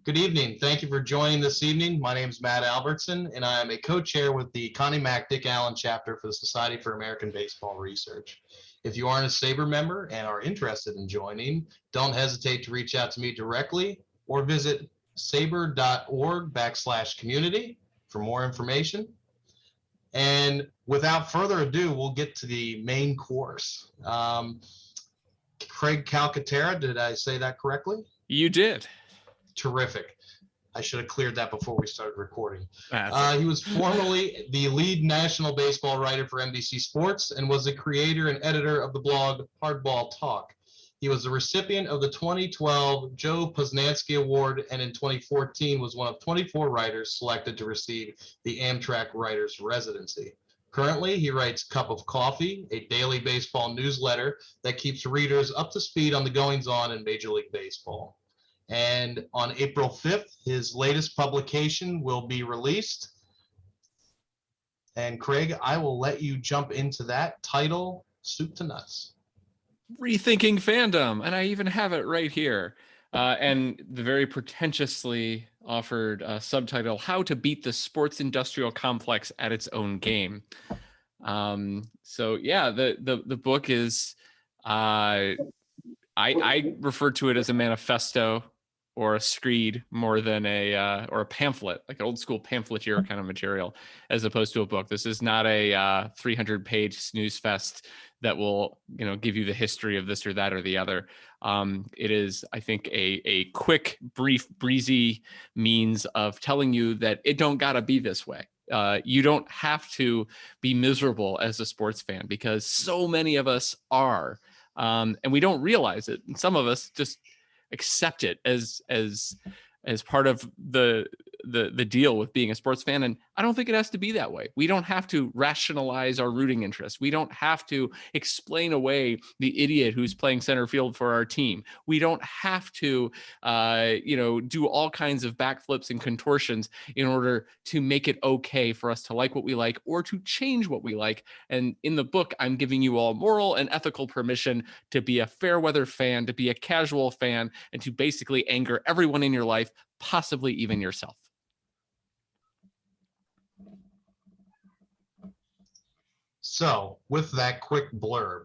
Good evening. Thank you for joining this evening. My name is Matt Albertson, and I am a co-chair with the Connie Mack-Dick Allen chapter for the Society for American Baseball Research. If you aren't a SABR member and are interested in joining, don't hesitate to reach out to me directly or visit sabr.org/community for more information. And without further ado, we'll get to the main course. Craig Calcaterra, did I say that correctly? You did. Terrific. I should have cleared that before we started recording. Right. He was formerly the lead national baseball writer for NBC Sports and was the creator and editor of the blog Hardball Talk. He was the recipient of the 2012 Joe Posnanski Award, and in 2014 was one of 24 writers selected to receive the Amtrak Writers Residency. Currently, he writes Cup of Coffee, a daily baseball newsletter that keeps readers up to speed on the goings-on in Major League Baseball. And on April 5th, his latest publication will be released. And Craig, I will let you jump into that title, soup to nuts. Rethinking Fandom, and I even have it right here. And the very pretentiously offered subtitle, How to Beat the Sports Industrial Complex at Its Own Game. So yeah, the book is, I refer to it as a manifesto or a screed more than or a pamphlet, like an old school pamphleteer kind of material, as opposed to a book. This is not a 300-page snooze fest that will, give you the history of this or that or the other. It is, I think, a quick, brief, breezy means of telling you that it don't gotta be this way. You don't have to be miserable as a sports fan, because so many of us are, and we don't realize it. And some of us just accept it as part of the deal with being a sports fan. And I don't think it has to be that way. We don't have to rationalize our rooting interest. We don't have to explain away the idiot who's playing center field for our team. We don't have to, do all kinds of backflips and contortions in order to make it okay for us to like what we like or to change what we like. And in the book, I'm giving you all moral and ethical permission to be a fair weather fan, to be a casual fan, and to basically anger everyone in your life, possibly even yourself. So with that quick blurb,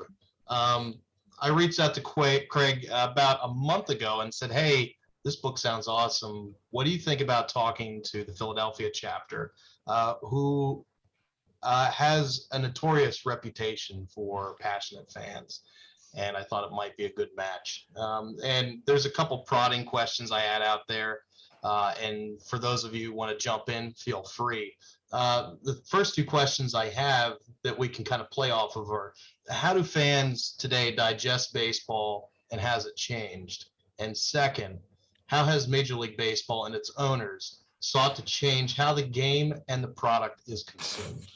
I reached out to Craig about a month ago and said, hey, this book sounds awesome. What do you think about talking to the Philadelphia chapter, who has a notorious reputation for passionate fans? And I thought it might be a good match. And there's a couple prodding questions I had out there. And for those of you who want to jump in, feel free. The first two questions I have that we can kind of play off of are, how do fans today digest baseball, and has it changed? And second, how has Major League Baseball and its owners sought to change how the game and the product is consumed?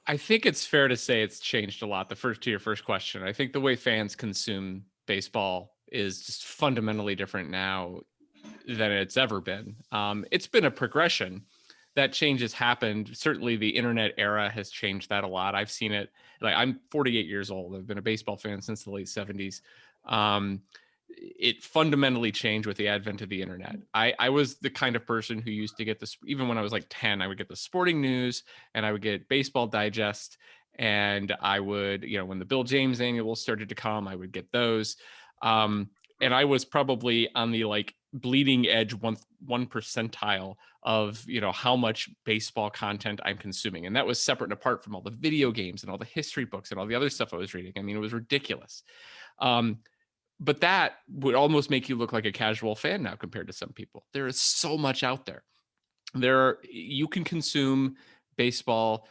I think it's fair to say it's changed a lot. To your first question, I think the way fans consume baseball is just fundamentally different now than it's ever been. It's been a progression. That change has happened. Certainly the internet era has changed that a lot. I've seen it. Like, I'm 48 years old. I've been a baseball fan since the late 70s. It fundamentally changed with the advent of the internet. I was the kind of person who used to get this, even when I was like 10, I would get the sporting news and I would get Baseball Digest. And I would, when the Bill James annuals started to come, I would get those. And I was probably on the bleeding edge one percentile of how much baseball content I'm consuming, and that was separate and apart from all the video games and all the history books and all the other stuff I was reading. I mean, it was ridiculous. But that would almost make you look like a casual fan now compared to some people. There is so much out there. You can consume baseball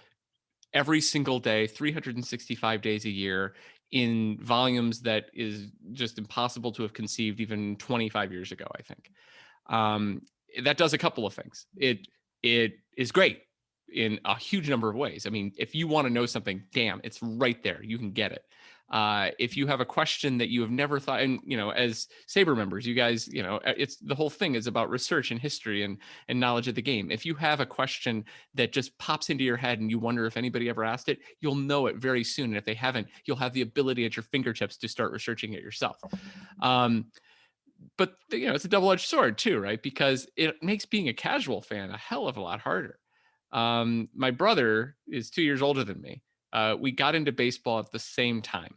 every single day, 365 days a year, in volumes that is just impossible to have conceived even 25 years ago, I think. That does a couple of things. It is great in a huge number of ways. I mean, if you want to know something, damn, it's right there. You can get it. If you have a question that you have never thought, and as SABR members, you guys, it's the whole thing is about research and history and knowledge of the game. If you have a question that just pops into your head and you wonder if anybody ever asked it, you'll know it very soon. And if they haven't, you'll have the ability at your fingertips to start researching it yourself. but it's a double-edged sword too, right? Because it makes being a casual fan a hell of a lot harder. My brother is 2 years older than me. We got into baseball at the same time.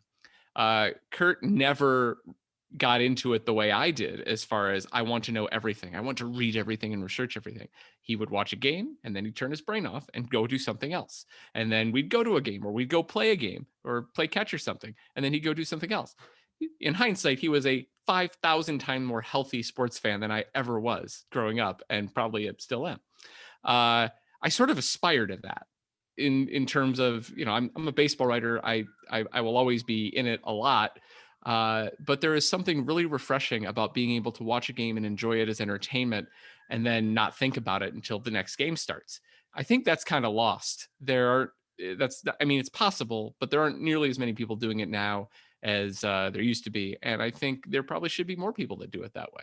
Kurt never got into it the way I did, as far as I want to know everything. I want to read everything and research everything. He would watch a game and then he'd turn his brain off and go do something else. And then we'd go to a game, or we'd go play a game or play catch or something. And then he'd go do something else. In hindsight, he was a 5,000 times more healthy sports fan than I ever was growing up, and probably still am. I sort of aspire to that in terms of, I'm a baseball writer. I will always be in it a lot. But there is something really refreshing about being able to watch a game and enjoy it as entertainment, and then not think about it until the next game starts. I think that's kind of lost. It's possible, but there aren't nearly as many people doing it now as there used to be. And I think there probably should be more people that do it that way.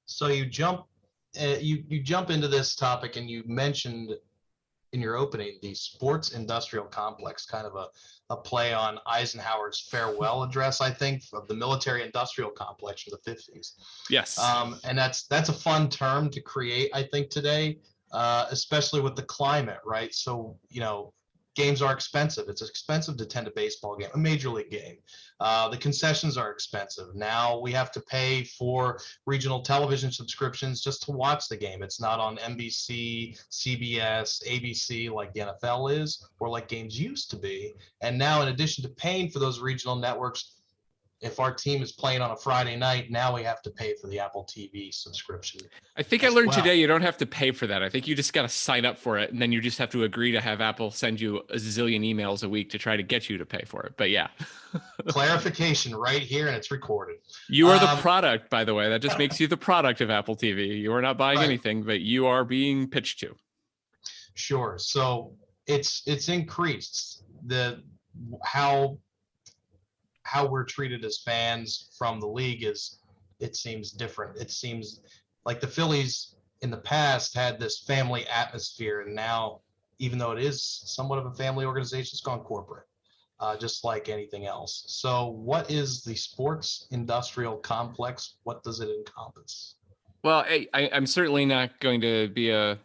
So you jump into this topic, and you mentioned in your opening the sports industrial complex, kind of a play on Eisenhower's farewell address, I think, of the military industrial complex from the 50s. Yes. And that's a fun term to create, I think, today, especially with the climate, right? So, games are expensive. It's expensive to attend a baseball game, a major league game. The concessions are expensive. Now we have to pay for regional television subscriptions just to watch the game. It's not on NBC, CBS, ABC like the NFL is, or like games used to be. And now, in addition to paying for those regional networks, if our team is playing on a Friday night, now we have to pay for the Apple TV subscription. I think I learned today you don't have to pay for that. I think you just got to sign up for it, and then you just have to agree to have Apple send you a zillion emails a week to try to get you to pay for it. But yeah. Clarification right here, and it's recorded. You are the product, by the way. That just makes you the product of Apple TV. You are not buying anything, but you are being pitched to. Sure. So it's increased how we're treated as fans from the league it seems different. It seems like the Phillies in the past had this family atmosphere, and now, even though it is somewhat of a family organization, it's gone corporate, just like anything else. So what is the sports industrial complex? What does it encompass? Well, I'm certainly not going to be a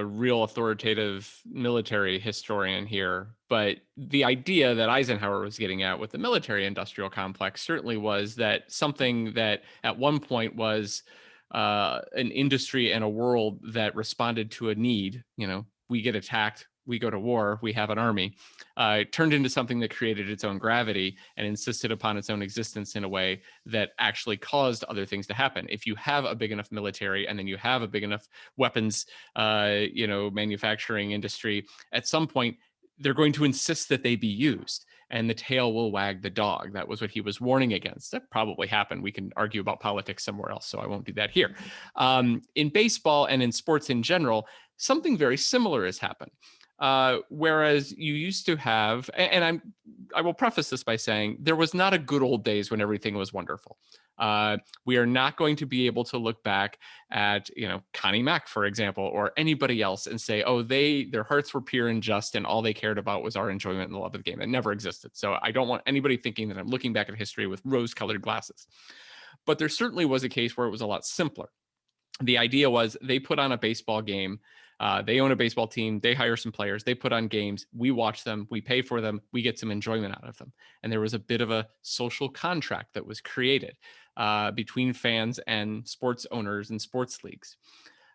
real authoritative military historian here, but the idea that Eisenhower was getting at with the military industrial complex certainly was that something that at one point was an industry and a world that responded to a need. We get attacked, we go to war, we have an army, turned into something that created its own gravity and insisted upon its own existence in a way that actually caused other things to happen. If you have a big enough military, and then you have a big enough weapons, manufacturing industry, at some point, they're going to insist that they be used, and the tail will wag the dog. That was what he was warning against. That probably happened. We can argue about politics somewhere else, so I won't do that here. In baseball and in sports in general, something very similar has happened. Whereas you used to have, and I will preface this by saying there was not a good old days when everything was wonderful. We are not going to be able to look back at, Connie Mack, for example, or anybody else and say, oh, their hearts were pure and just, and all they cared about was our enjoyment and the love of the game. It never existed. So I don't want anybody thinking that I'm looking back at history with rose-colored glasses. But there certainly was a case where it was a lot simpler. The idea was they put on a baseball game. They own a baseball team. They hire some players. They put on games. We watch them. We pay for them. We get some enjoyment out of them. And there was a bit of a social contract that was created between fans and sports owners and sports leagues.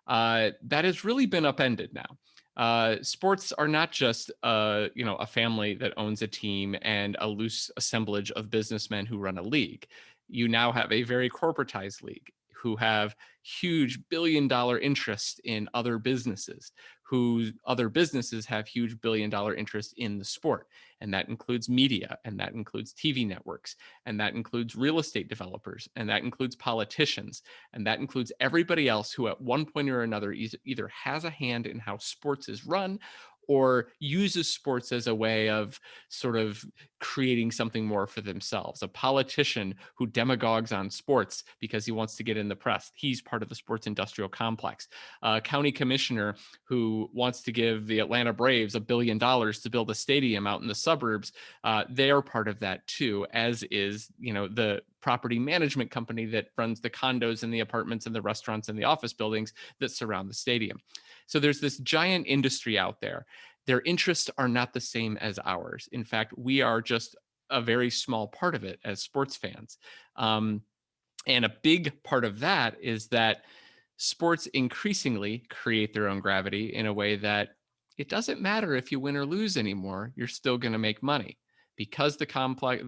That has really been upended now. Sports are not just a family that owns a team and a loose assemblage of businessmen who run a league. You now have a very corporatized league who have huge billion-dollar interest in other businesses, whose other businesses have huge billion-dollar interest in the sport. And that includes media, and that includes TV networks, and that includes real estate developers, and that includes politicians, and that includes everybody else who at one point or another either has a hand in how sports is run, or uses sports as a way of sort of creating something more for themselves. A politician who demagogues on sports because he wants to get in the press, he's part of the sports industrial complex. A county commissioner who wants to give the Atlanta Braves $1 billion to build a stadium out in the suburbs, they are part of that too, as is, the property management company that runs the condos and the apartments and the restaurants and the office buildings that surround the stadium. So there's this giant industry out there. Their interests are not the same as ours. In fact, we are just a very small part of it as sports fans. And a big part of that is that sports increasingly create their own gravity in a way that it doesn't matter if you win or lose anymore, you're still going to make money because the complex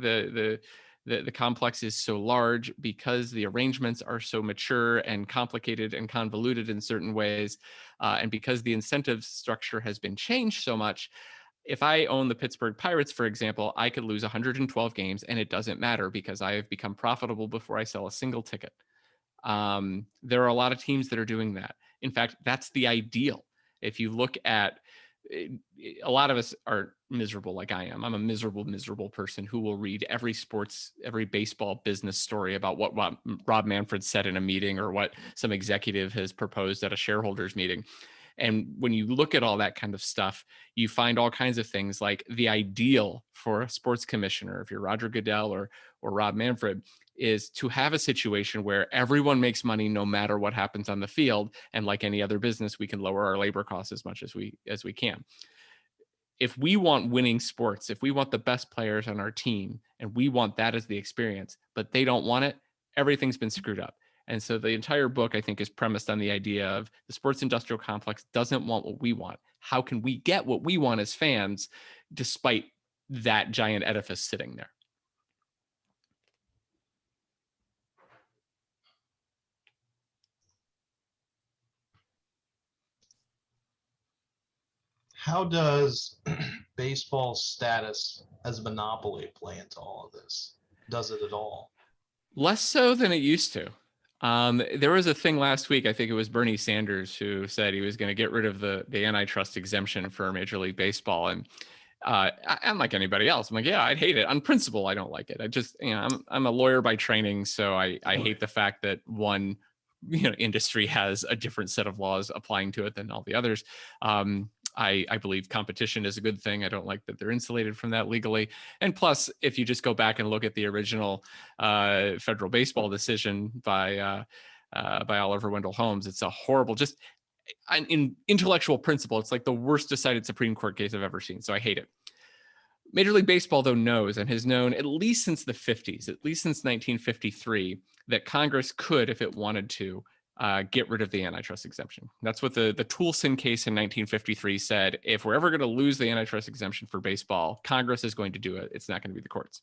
is so large, because the arrangements are so mature and complicated and convoluted in certain ways, and because the incentive structure has been changed so much. If I own the Pittsburgh Pirates, for example, I could lose 112 games and it doesn't matter because I have become profitable before I sell a single ticket. There are a lot of teams that are doing that. In fact, that's the ideal. If you look at, a lot of us are miserable like I am. I'm a miserable person who will read every baseball business story about what Rob Manfred said in a meeting or what some executive has proposed at a shareholders meeting. And when you look at all that kind of stuff, you find all kinds of things like the ideal for a sports commissioner, if you're Roger Goodell or Rob Manfred, is to have a situation where everyone makes money no matter what happens on the field. And like any other business, we can lower our labor costs as much as we can. If we want winning sports, if we want the best players on our team, and we want that as the experience, but they don't want it, everything's been screwed up. And so the entire book, I think, is premised on the idea of the sports industrial complex doesn't want what we want. How can we get what we want as fans, despite that giant edifice sitting there? How does baseball's status as a monopoly play into all of this? Does it at all? Less so than it used to. There was a thing last week, I think it was Bernie Sanders, who said he was going to get rid of the antitrust exemption for Major League Baseball. And I'm like anybody else. I'm like, yeah, I'd hate it. On principle, I don't like it. I just, I'm a lawyer by training. So I hate the fact that one, industry has a different set of laws applying to it than all the others. I believe competition is a good thing. I don't like that they're insulated from that legally. And plus, if you just go back and look at the original federal baseball decision by Oliver Wendell Holmes, it's a horrible, just in intellectual principle, it's like the worst decided Supreme Court case I've ever seen. So I hate it. Major League Baseball, though, knows and has known at least since the 50s, at least since 1953, that Congress could, if it wanted to, get rid of the antitrust exemption. That's what the Toulson case in 1953 said. If we're ever going to lose the antitrust exemption for baseball, Congress is going to do it. It's not going to be the courts.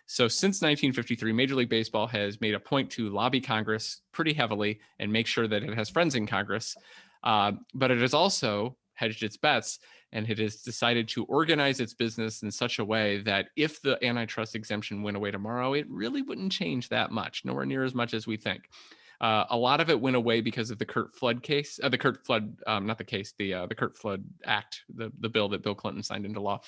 So since 1953, Major League Baseball has made a point to lobby Congress pretty heavily and make sure that it has friends in Congress. But it has also hedged its bets, and it has decided to organize its business in such a way that if the antitrust exemption went away tomorrow, it really wouldn't change that much, nowhere near as much as we think. A lot of it went away because of the Curt Flood case, the Curt Flood, not the case, the Curt Flood Act, the bill that Bill Clinton signed into law,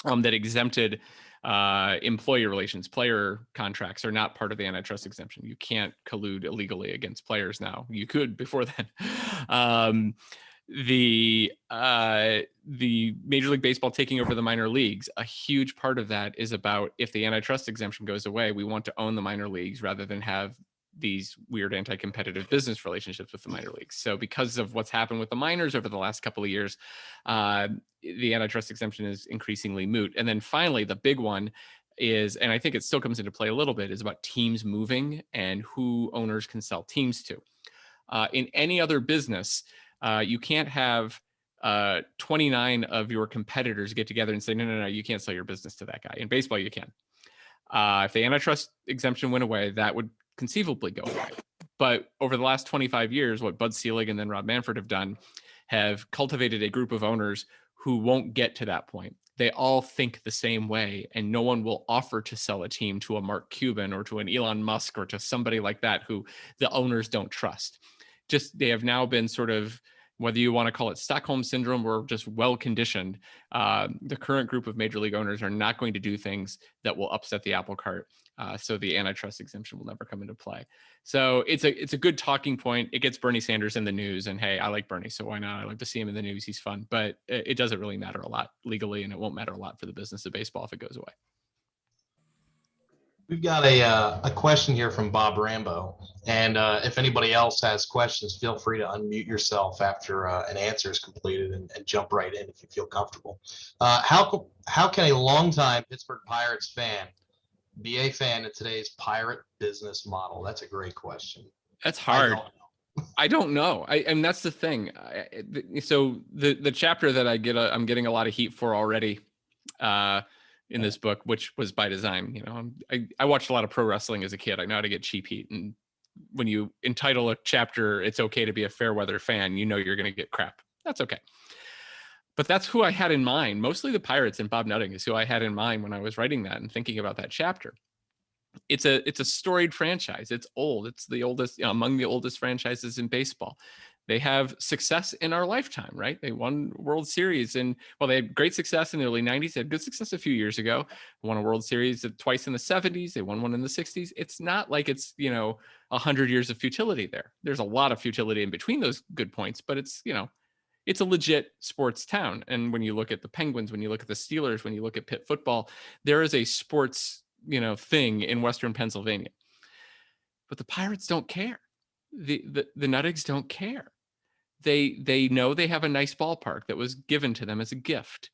that exempted employee relations. Player contracts are not part of the antitrust exemption. You can't collude illegally against players now. You could before then. The Major League Baseball taking over the minor leagues, a huge part of that is about, if the antitrust exemption goes away, we want to own the minor leagues rather than have these weird anti-competitive business relationships with the minor leagues. So because of what's happened with the minors over the last couple of years, the antitrust exemption is increasingly moot. And then finally, the big one is, and I think it still comes into play a little bit, is about teams moving and who owners can sell teams to. In any other business, you can't have 29 of your competitors get together and say, no, you can't sell your business to that guy. In baseball, you can. If the antitrust exemption went away, that would conceivably go away. But over the last 25 years, what Bud Selig and then Rob Manfred have done have cultivated a group of owners who won't get to that point. They all think the same way, and no one will offer to sell a team to a Mark Cuban or to an Elon Musk or to somebody like that who the owners don't trust. Just, they have now been sort of Whether you want to call it Stockholm syndrome or just well-conditioned, the current group of major league owners are not going to do things that will upset the apple cart. So the antitrust exemption will never come into play. So it's a good talking point. It gets Bernie Sanders in the news, and hey, I like Bernie, so why not? I like to see him in the news. He's fun, but it doesn't really matter a lot legally, and it won't matter a lot for the business of baseball if it goes away. We've got a question here from Bob Rambo, and if anybody else has questions, feel free to unmute yourself after an answer is completed and jump right in if you feel comfortable. How can a longtime Pittsburgh Pirates fan be a fan of today's pirate business model? That's a great question. That's hard. I don't know. And that's the thing. So the chapter that I'm getting a lot of heat for already in this book, which was by design. You know, I watched a lot of pro wrestling as a kid. I know how to get cheap heat. And when you entitle a chapter, "It's okay to be a fair weather fan," you know you're going to get crap. That's okay. But that's who I had in mind. Mostly the Pirates, and Bob Nutting is who I had in mind when I was writing that and thinking about that chapter. It's a storied franchise. It's old. It's the oldest, among the oldest franchises in baseball. They have success in our lifetime, right? They won World Series, and well, they had great success in the early 90s. They had good success a few years ago. Won a World Series twice in the 70s. They won one in the 60s. It's not like it's 100 years of futility there. There's a lot of futility in between those good points, but it's it's a legit sports town. And when you look at the Penguins, when you look at the Steelers, when you look at Pitt football, there is a sports thing in Western Pennsylvania. But the Pirates don't care. The Nuttigs don't care. They know they have a nice ballpark that was given to them as a gift.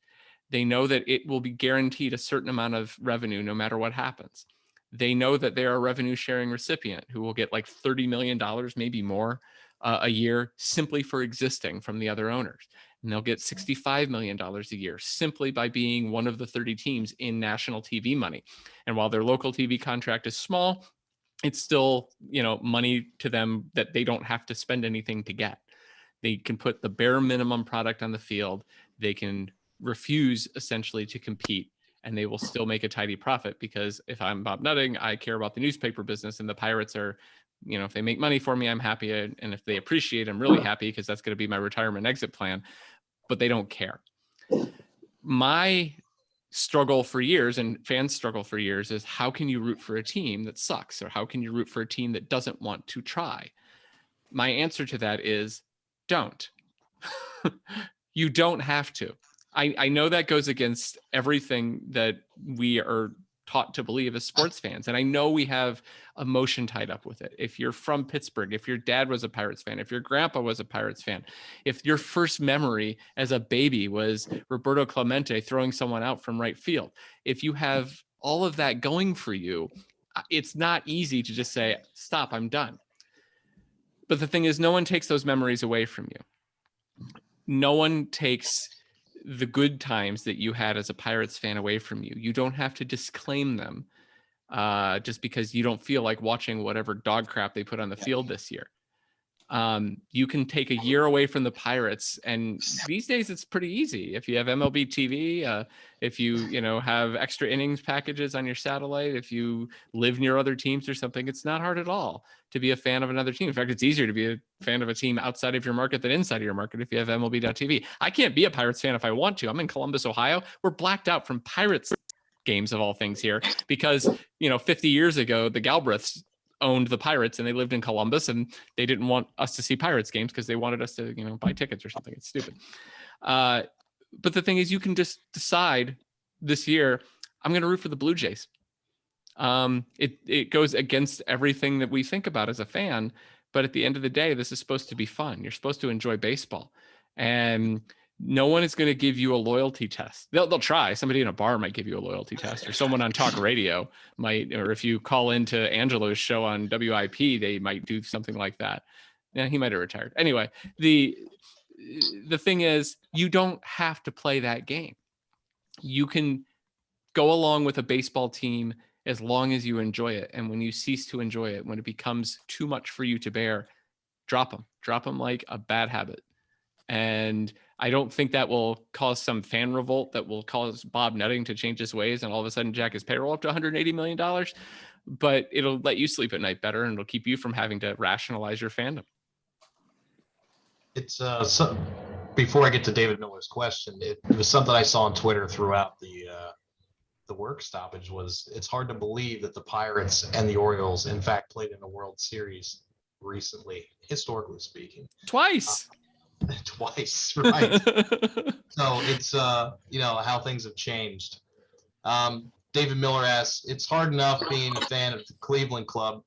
They know that it will be guaranteed a certain amount of revenue no matter what happens. They know that they are a revenue sharing recipient who will get like $30 million, maybe more, a year simply for existing from the other owners. And they'll get $65 million a year simply by being one of the 30 teams in national TV money. And while their local TV contract is small, it's still, money to them that they don't have to spend anything to get. They can put the bare minimum product on the field. They can refuse essentially to compete, and they will still make a tidy profit, because if I'm Bob Nutting, I care about the newspaper business, and the Pirates are, if they make money for me, I'm happy. And if they appreciate, I'm really happy, because that's going to be my retirement exit plan, but they don't care. My struggle for years, and fans struggle for years, is how can you root for a team that sucks? Or how can you root for a team that doesn't want to try? My answer to that is don't. You don't have to. I know that goes against everything that we are taught to believe as sports fans. And I know we have emotion tied up with it. If you're from Pittsburgh, if your dad was a Pirates fan, if your grandpa was a Pirates fan, if your first memory as a baby was Roberto Clemente throwing someone out from right field, if you have all of that going for you, it's not easy to just say, stop, I'm done. But the thing is, no one takes those memories away from you. No one takes the good times that you had as a Pirates fan away from you. You don't have to disclaim them just because you don't feel like watching whatever dog crap they put on the field this year. You can take a year away from the Pirates, and these days it's pretty easy. If you have MLB TV, if you have extra innings packages on your satellite, if you live near other teams or something, it's not hard at all to be a fan of another team. In fact, it's easier to be a fan of a team outside of your market than inside of your market if you have MLB.TV. I can't be a Pirates fan if I want to. I'm in Columbus, Ohio. We're blacked out from Pirates games of all things here because 50 years ago the Galbraiths owned the Pirates and they lived in Columbus, and they didn't want us to see Pirates games because they wanted us to buy tickets or something. It's stupid. But the thing is, you can just decide this year, I'm going to root for the Blue Jays. It goes against everything that we think about as a fan, but at the end of the day, this is supposed to be fun. You're supposed to enjoy baseball, and no one is going to give you a loyalty test. They'll try. Somebody in a bar might give you a loyalty test, or someone on talk radio might, or if you call into Angelo's show on WIP, they might do something like that. Yeah, he might have retired. Anyway, the thing is, you don't have to play that game. You can go along with a baseball team as long as you enjoy it. And when you cease to enjoy it, when it becomes too much for you to bear, drop them like a bad habit. And I don't think that will cause some fan revolt that will cause Bob Nutting to change his ways and all of a sudden jack his payroll up to $180 million. But it'll let you sleep at night better, and it'll keep you from having to rationalize your fandom. It's before I get to David Miller's question, it was something I saw on Twitter throughout the work stoppage. Was it's hard to believe that the Pirates and the Orioles, in fact, played in a World Series recently, historically speaking. Twice. Twice, right? So it's how things have changed. David Miller asks, it's hard enough being a fan of the Cleveland club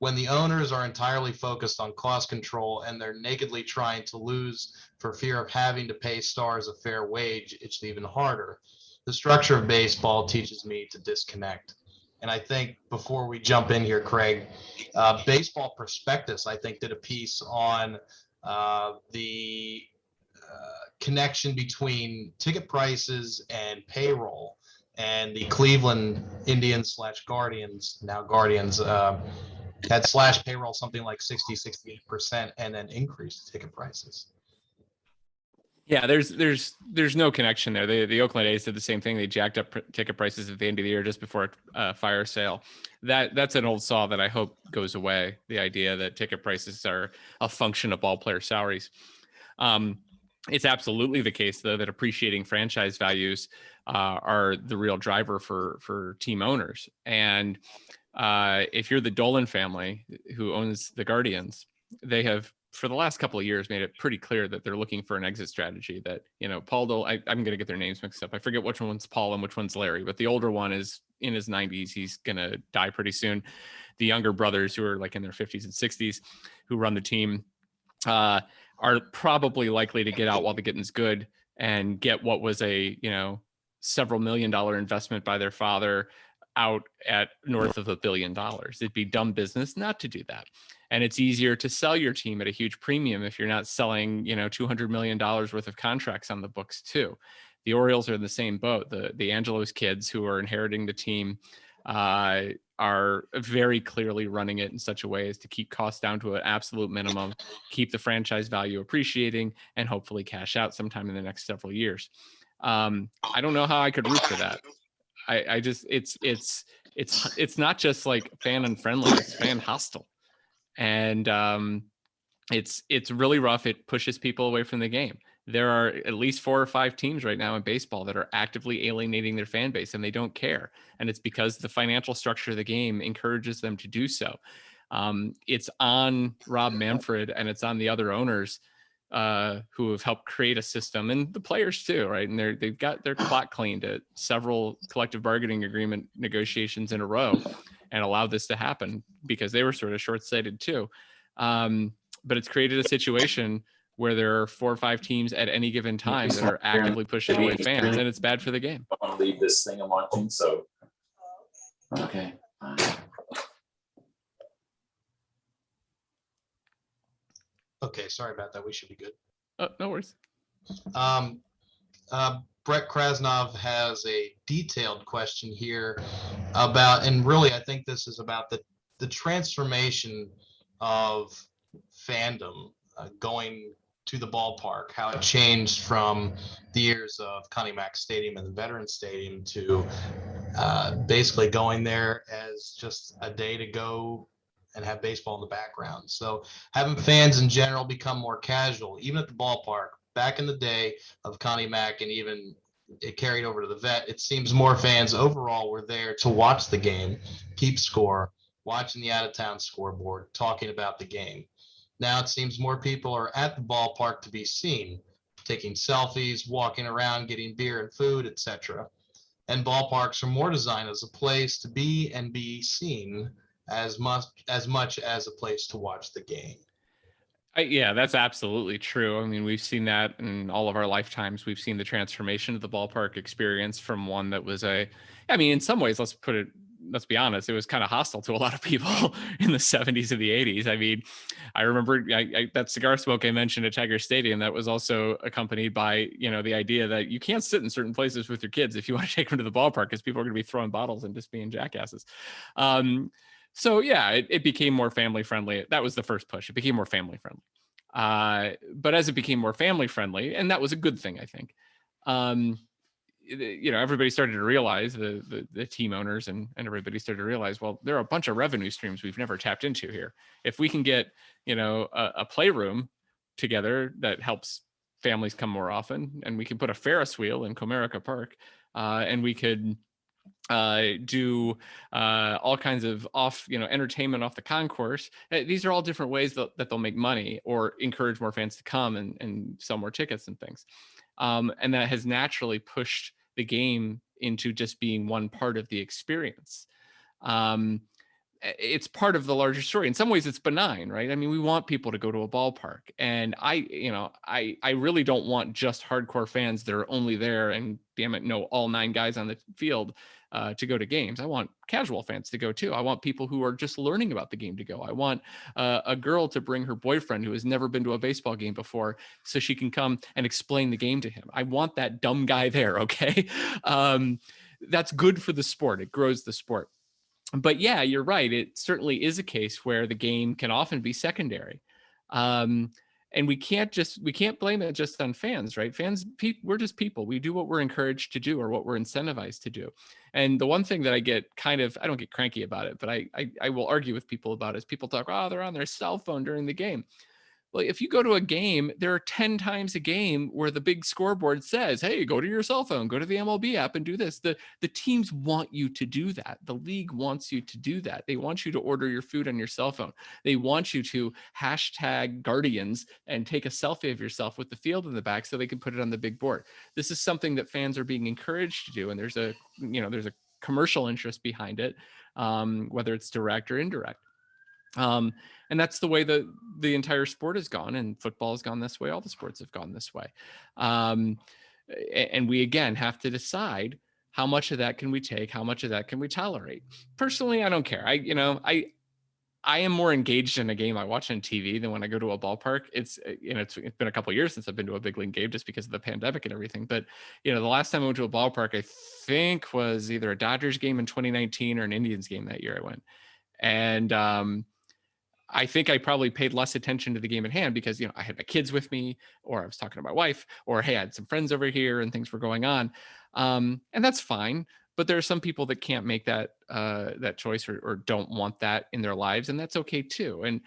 when the owners are entirely focused on cost control and they're nakedly trying to lose for fear of having to pay stars a fair wage. It's even harder. The structure of baseball teaches me to disconnect. And I think before we jump in here, Craig, Baseball Prospectus, I think, did a piece on the connection between ticket prices and payroll, and the Cleveland Indians / Guardians, now Guardians, had slashed payroll something like 68%, and then increased ticket prices. Yeah, there's no connection there. The Oakland A's did the same thing. They jacked up ticket prices at the end of the year just before a fire sale. That's an old saw that I hope goes away. The idea that ticket prices are a function of ball player salaries. It's absolutely the case, though, that appreciating franchise values are the real driver for team owners. And if you're the Dolan family who owns the Guardians, they have, for the last couple of years, made it pretty clear that they're looking for an exit strategy. That, Paul Dolan, I'm going to get their names mixed up. I forget which one's Paul and which one's Larry, but the older one is in his 90s. He's going to die pretty soon. The younger brothers, who are like in their 50s and 60s, who run the team, are probably likely to get out while the getting's good and get what was a, several $1 million investment by their father out at north of $1 billion. It'd be dumb business not to do that. And it's easier to sell your team at a huge premium if you're not selling, $200 million worth of contracts on the books too. The Orioles are in the same boat. The Angelos kids who are inheriting the team are very clearly running it in such a way as to keep costs down to an absolute minimum, keep the franchise value appreciating, and hopefully cash out sometime in the next several years. I don't know how I could root for that. I just, it's not just like fan unfriendly, it's fan hostile. And it's really rough. It pushes people away from the game. There are at least 4 or 5 teams right now in baseball that are actively alienating their fan base, and they don't care. And it's because the financial structure of the game encourages them to do so. It's on Rob Manfred and it's on the other owners who have helped create a system, and the players too, right? And they've got their clock cleaned at several collective bargaining agreement negotiations in a row and allowed this to happen because they were sort of short-sighted too. But it's created a situation where there are 4 or 5 teams at any given time that are actively pushing away fans, and it's bad for the game. I want to leave this thing I'm watching, so. Okay. Okay, sorry about that. We should be good. No worries. Brett Krasnov has a detailed question here about, and really I think this is about the transformation of fandom going to the ballpark, how it changed from the years of Connie Mack Stadium and the Veterans Stadium to basically going there as just a day to go and have baseball in the background. So having fans in general become more casual, even at the ballpark. Back in the day of Connie Mack, and even it carried over to the Vet, it seems more fans overall were there to watch the game, keep score, watching the out-of-town scoreboard, talking about the game. Now it seems more people are at the ballpark to be seen, taking selfies, walking around, getting beer and food, etc. And ballparks are more designed as a place to be and be seen as much as a place to watch the game. Yeah, that's absolutely true. I mean, we've seen that in all of our lifetimes. We've seen the transformation of the ballpark experience from one that was in some ways, let's be honest, it was kind of hostile to a lot of people in the 70s and the 80s. I mean, I remember that cigar smoke I mentioned at Tiger Stadium, that was also accompanied by, the idea that you can't sit in certain places with your kids if you want to take them to the ballpark because people are going to be throwing bottles and just being jackasses. So yeah, it became more family friendly. That was the first push. It became more family friendly. But as it became more family friendly, and that was a good thing, I think, everybody started to realize, the team owners and everybody started to realize, well, there are a bunch of revenue streams we've never tapped into here. If we can get, a playroom together that helps families come more often. And we can put a Ferris wheel in Comerica Park, and we could do all kinds of entertainment off the concourse. These are all different ways that they'll make money or encourage more fans to come and sell more tickets and things. And that has naturally pushed the game into just being one part of the experience. It's part of the larger story. In some ways it's benign, right? I mean, we want people to go to a ballpark, and I really don't want just hardcore fans that are only there and damn it, know all 9 guys on the field to go to games. I want casual fans to go too. I want people who are just learning about the game to go. I want a girl to bring her boyfriend who has never been to a baseball game before so she can come and explain the game to him. I want that dumb guy there, okay? That's good for the sport. It grows the sport. But yeah, you're right. It certainly is a case where the game can often be secondary. And we can't blame it just on fans, right? We're just people. We do what we're encouraged to do or what we're incentivized to do. And the one thing that I don't get cranky about it, but I will argue with people about is people talk, oh, they're on their cell phone during the game. Well, if you go to a game, there are 10 times a game where the big scoreboard says, hey, go to your cell phone, go to the MLB app and do this. The teams want you to do that. The league wants you to do that. They want you to order your food on your cell phone. They want you to hashtag Guardians and take a selfie of yourself with the field in the back so they can put it on the big board. This is something that fans are being encouraged to do. And there's a commercial interest behind it, whether it's direct or indirect. And that's the way that the entire sport has gone, and football has gone this way. All the sports have gone this way. And we, again, have to decide how much of that can we take? How much of that can we tolerate? Personally, I don't care. I am more engaged in a game I watch on TV than when I go to a ballpark. It's been a couple of years since I've been to a big league game just because of the pandemic and everything. But, the last time I went to a ballpark, I think was either a Dodgers game in 2019 or an Indians game that year I went. And, I think I probably paid less attention to the game at hand because, I had my kids with me, or I was talking to my wife, or, hey, I had some friends over here and things were going on. And that's fine. But there are some people that can't make that choice or don't want that in their lives. And that's okay too. And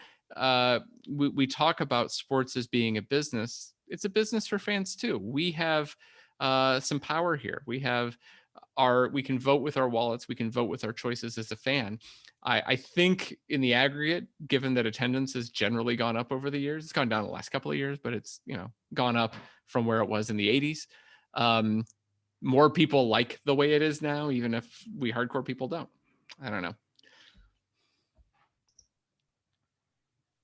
we talk about sports as being a business. It's a business for fans too. We have some power here. We can vote with our wallets. We can vote with our choices as a fan. I think in the aggregate, given that attendance has generally gone up over the years, it's gone down the last couple of years, but it's, gone up from where it was in the 80s. More people like the way it is now, even if we hardcore people don't. I don't know.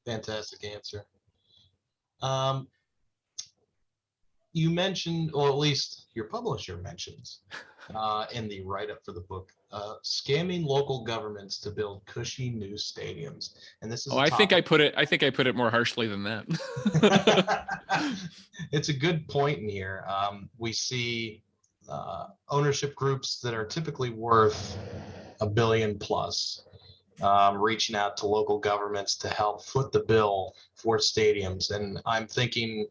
Fantastic answer. You mentioned, or at least your publisher mentions, in the write-up for the book, scamming local governments to build cushy new stadiums. And this is I think I put it more harshly than that. It's a good point in here. We see ownership groups that are typically worth $1 billion plus reaching out to local governments to help foot the bill for stadiums. And I'm thinking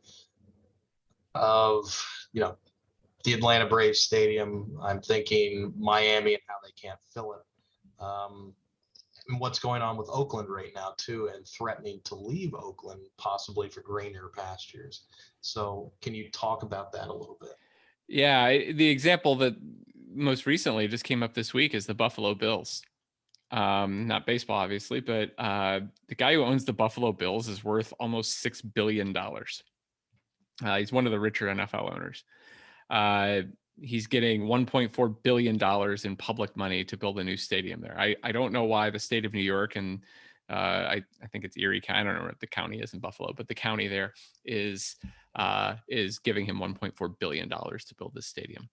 of, the Atlanta Braves stadium. I'm thinking Miami and how they can't fill it. And what's going on with Oakland right now too, and threatening to leave Oakland possibly for greener pastures. So can you talk about that a little bit? Yeah, the example that most recently just came up this week is the Buffalo Bills. Not baseball, obviously, but the guy who owns the Buffalo Bills is worth almost $6 billion. He's one of the richer NFL owners. He's getting $1.4 billion in public money to build a new stadium there. I don't know why the state of New York and I think it's Erie County. I don't know what the county is in Buffalo, but the county there is giving him $1.4 billion to build this stadium.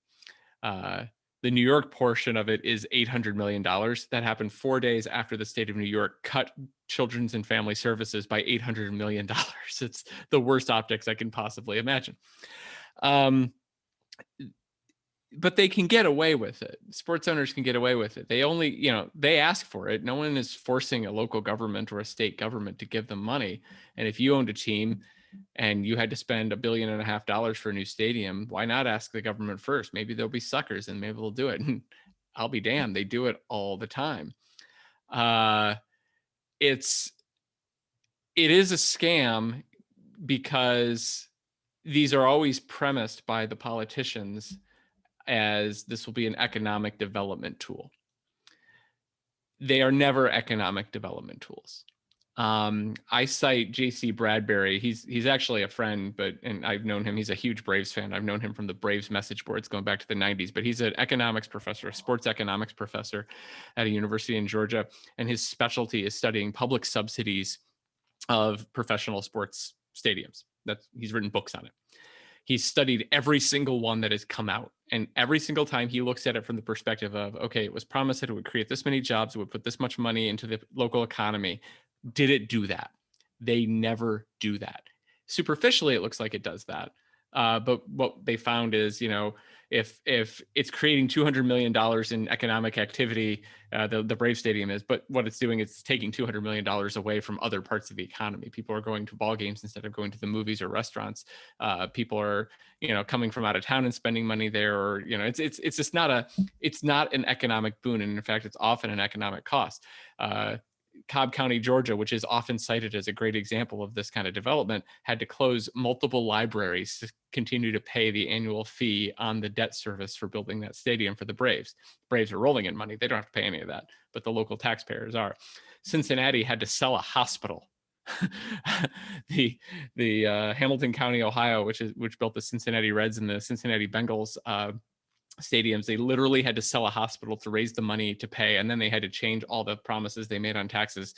The New York portion of it is $800 million. That happened 4 days after the state of New York cut Children's and Family Services by $800 million. It's the worst optics I can possibly imagine. But they can get away with it. Sports owners can get away with it. They only, they ask for it. No one is forcing a local government or a state government to give them money. And if you owned a team and you had to spend $1.5 billion for a new stadium, why not ask the government first? Maybe they'll be suckers and maybe they'll do it. And I'll be damned, they do it all the time. It is a scam because these are always premised by the politicians as this will be an economic development tool. They are never economic development tools. I cite J.C. Bradbury. He's actually a friend, and I've known him. He's a huge Braves fan. I've known him from the Braves message boards going back to the 90s, but he's an economics professor, a sports economics professor at a university in Georgia. And his specialty is studying public subsidies of professional sports stadiums. He's written books on it. He's studied every single one that has come out. And every single time he looks at it from the perspective of, okay, it was promised that it would create this many jobs, it would put this much money into the local economy. Did it do that? They never do that. Superficially, it looks like it does that. But what they found is, if it's creating $200 million in economic activity, the Brave Stadium is, but what it's doing is taking $200 million away from other parts of the economy. People are going to ball games instead of going to the movies or restaurants. People are, coming from out of town and spending money there, or, it's just it's not an economic boon. And in fact, it's often an economic cost. Cobb County, Georgia, which is often cited as a great example of this kind of development, had to close multiple libraries to continue to pay the annual fee on the debt service for building that stadium for the Braves. Braves are rolling in money. They don't have to pay any of that, but the local taxpayers are. Cincinnati had to sell a hospital. the Hamilton County, Ohio, which built the Cincinnati Reds and the Cincinnati Bengals stadiums, they literally had to sell a hospital to raise the money to pay, and then they had to change all the promises they made on taxes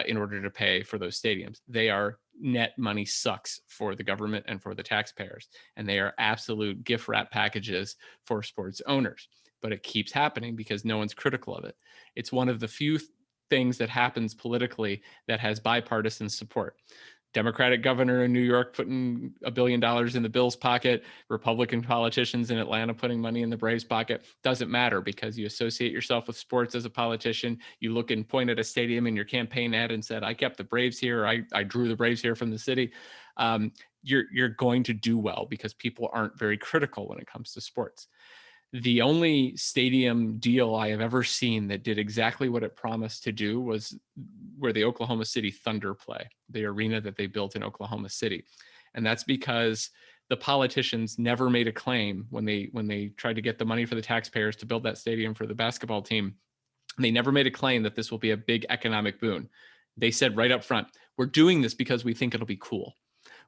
in order to pay for those stadiums. They are net money sucks for the government and for the taxpayers, and they are absolute gift wrap packages for sports owners. But it keeps happening because no one's critical of it. It's one of the few things that happens politically that has bipartisan support. Democratic governor in New York putting $1 billion in the Bills' pocket, Republican politicians in Atlanta putting money in the Braves' pocket. Doesn't matter, because you associate yourself with sports as a politician. You look and point at a stadium in your campaign ad and said, I kept the Braves here. I drew the Braves here from the city. You're going to do well because people aren't very critical when it comes to sports. The only stadium deal I have ever seen that did exactly what it promised to do was where the Oklahoma City Thunder play, the arena that they built in Oklahoma City. And that's because the politicians never made a claim when they tried to get the money for the taxpayers to build that stadium for the basketball team. They never made a claim that this will be a big economic boon. They said right up front, we're doing this because we think it'll be cool.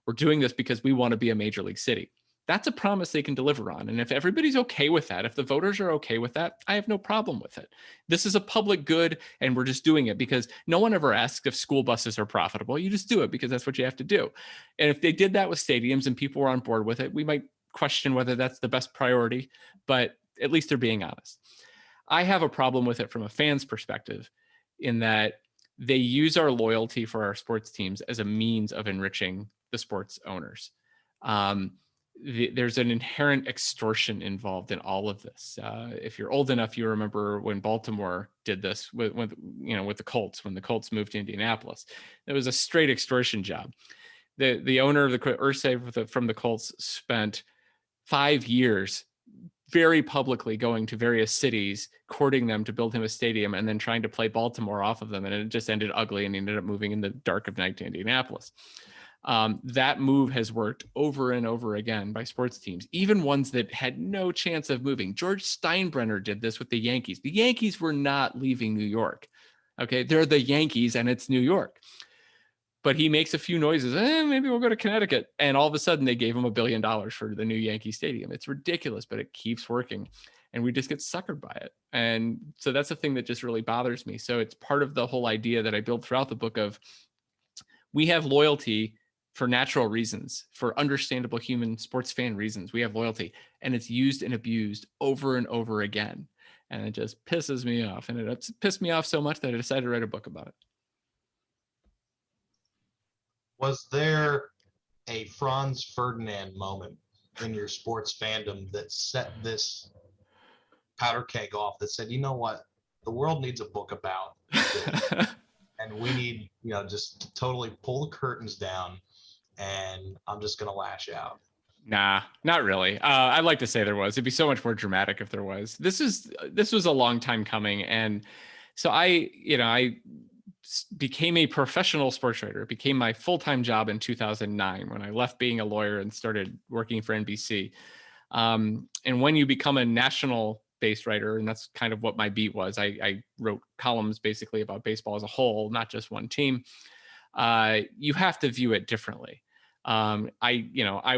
We're doing this because we want to be a major league city. That's a promise they can deliver on. And if everybody's okay with that, if the voters are okay with that, I have no problem with it. This is a public good, and we're just doing it because no one ever asks if school buses are profitable. You just do it because that's what you have to do. And if they did that with stadiums and people were on board with it, we might question whether that's the best priority, but at least they're being honest. I have a problem with it from a fan's perspective in that they use our loyalty for our sports teams as a means of enriching the sports owners. There's an inherent extortion involved in all of this. If you're old enough, you remember when Baltimore did this with the Colts, when the Colts moved to Indianapolis. It was a straight extortion job. The owner of the Irsay from the Colts spent 5 years very publicly going to various cities, courting them to build him a stadium, and then trying to play Baltimore off of them. And it just ended ugly, and he ended up moving in the dark of night to Indianapolis. That move has worked over and over again by sports teams, even ones that had no chance of moving. George Steinbrenner did this with the Yankees. The Yankees were not leaving New York. Okay, they're the Yankees and it's New York. But he makes a few noises, maybe we'll go to Connecticut. And all of a sudden they gave him $1 billion for the new Yankee Stadium. It's ridiculous, but it keeps working. And we just get suckered by it. And so that's the thing that just really bothers me. So it's part of the whole idea that I build throughout the book of, we have loyalty for natural reasons, for understandable human sports fan reasons. We have loyalty, and it's used and abused over and over again. And it just pisses me off. And it pissed me off so much that I decided to write a book about it. Was there a Franz Ferdinand moment in your sports fandom that set this powder keg off, that said, you know what, the world needs a book about this, and we need, just to totally pull the curtains down, and I'm just going to lash out? Nah, not really. I'd like to say there was. It'd be so much more dramatic if there was. This was a long time coming. And so I became a professional sports writer. It became my full-time job in 2009 when I left being a lawyer and started working for NBC. And when you become a national-based writer, and that's kind of what my beat was, I wrote columns basically about baseball as a whole, not just one team. You have to view it differently. I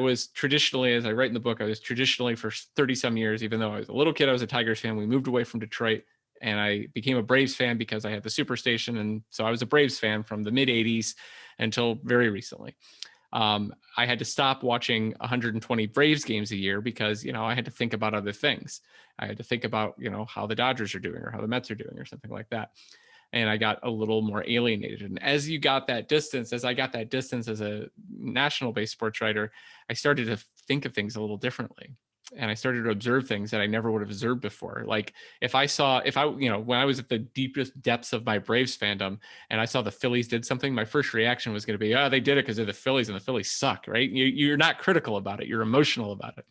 was traditionally, as I write in the book, I was traditionally for 30 some years, even though I was a little kid, I was a Tigers fan. We moved away from Detroit and I became a Braves fan because I had the Superstation. And so I was a Braves fan from the mid 80s until very recently. I had to stop watching 120 Braves games a year because, I had to think about other things. I had to think about, how the Dodgers are doing or how the Mets are doing or something like that. And I got a little more alienated. And as I got that distance as a national-based sports writer, I started to think of things a little differently. And I started to observe things that I never would have observed before. Like when I was at the deepest depths of my Braves fandom and I saw the Phillies did something, my first reaction was going to be, oh, they did it because they're the Phillies and the Phillies suck, right? You're not critical about it. You're emotional about it.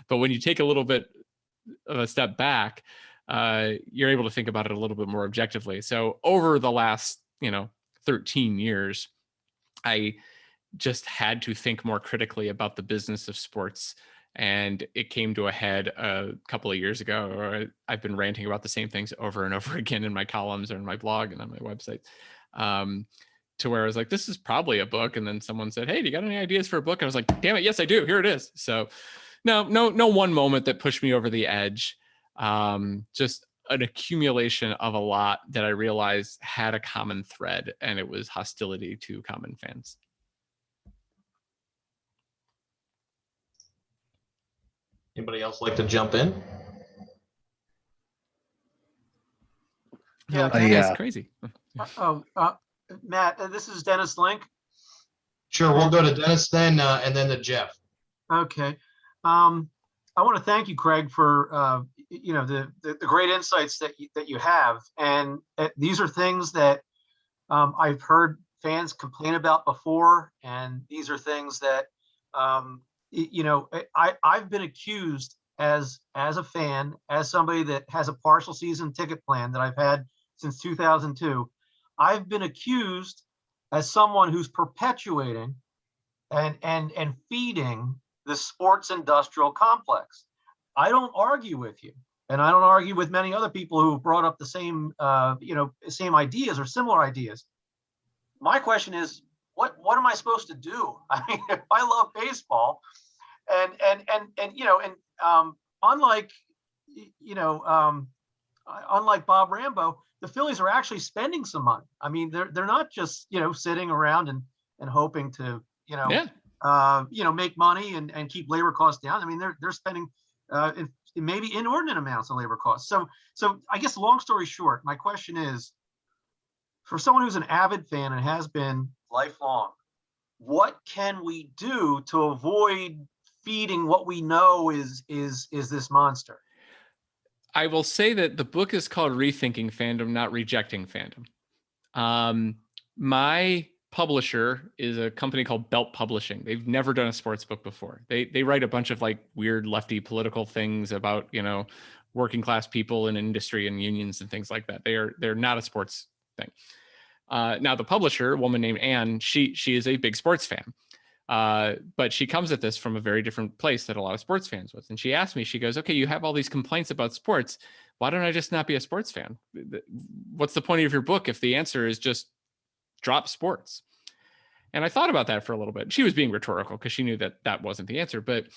But when you take a little bit of a step back, you're able to think about it a little bit more objectively. So over the last, 13 years, I just had to think more critically about the business of sports. And it came to a head a couple of years ago, or I've been ranting about the same things over and over again in my columns or in my blog and on my website, to where I was like, this is probably a book. And then someone said, hey, do you got any ideas for a book? And I was like, damn it, yes, I do. Here it is. So no one moment that pushed me over the edge. Just an accumulation of a lot that I realized had a common thread, and it was hostility to common fans. Anybody else like to jump in? Yeah, Yeah. It's crazy. Matt, this is Dennis Link. Sure, we'll go to Dennis then, and then to Jeff. Okay. I want to thank you, Craig, for the great insights that you have, and these are things that I've heard fans complain about before, and these are things that I've been accused as a fan, as somebody that has a partial season ticket plan that I've had since 2002. I've been accused as someone who's perpetuating and feeding the sports industrial complex. I don't argue with you, and I don't argue with many other people who have brought up the same same ideas or similar ideas. My question is, what am I supposed to do? I mean, if I love baseball, and unlike Bob Rambo, the Phillies are actually spending some money. I mean, they're not just sitting around and hoping to make money and keep labor costs down. I mean, they're spending maybe inordinate amounts of labor costs. So I guess long story short, my question is, for someone who's an avid fan and has been lifelong, what can we do to avoid feeding what we know is this monster? I will say that the book is called Rethinking Fandom, not Rejecting Fandom. My publisher is a company called Belt Publishing. They've never done a sports book before. They write a bunch of like weird lefty political things about, working class people in industry and unions and things like that. They're not a sports thing. Now the publisher, a woman named Anne, she is a big sports fan. But she comes at this from a very different place that a lot of sports fans was. And she asked me, she goes, okay, you have all these complaints about sports. Why don't I just not be a sports fan? What's the point of your book if the answer is just drop sports? And I thought about that for a little bit. She was being rhetorical because she knew that wasn't the answer. But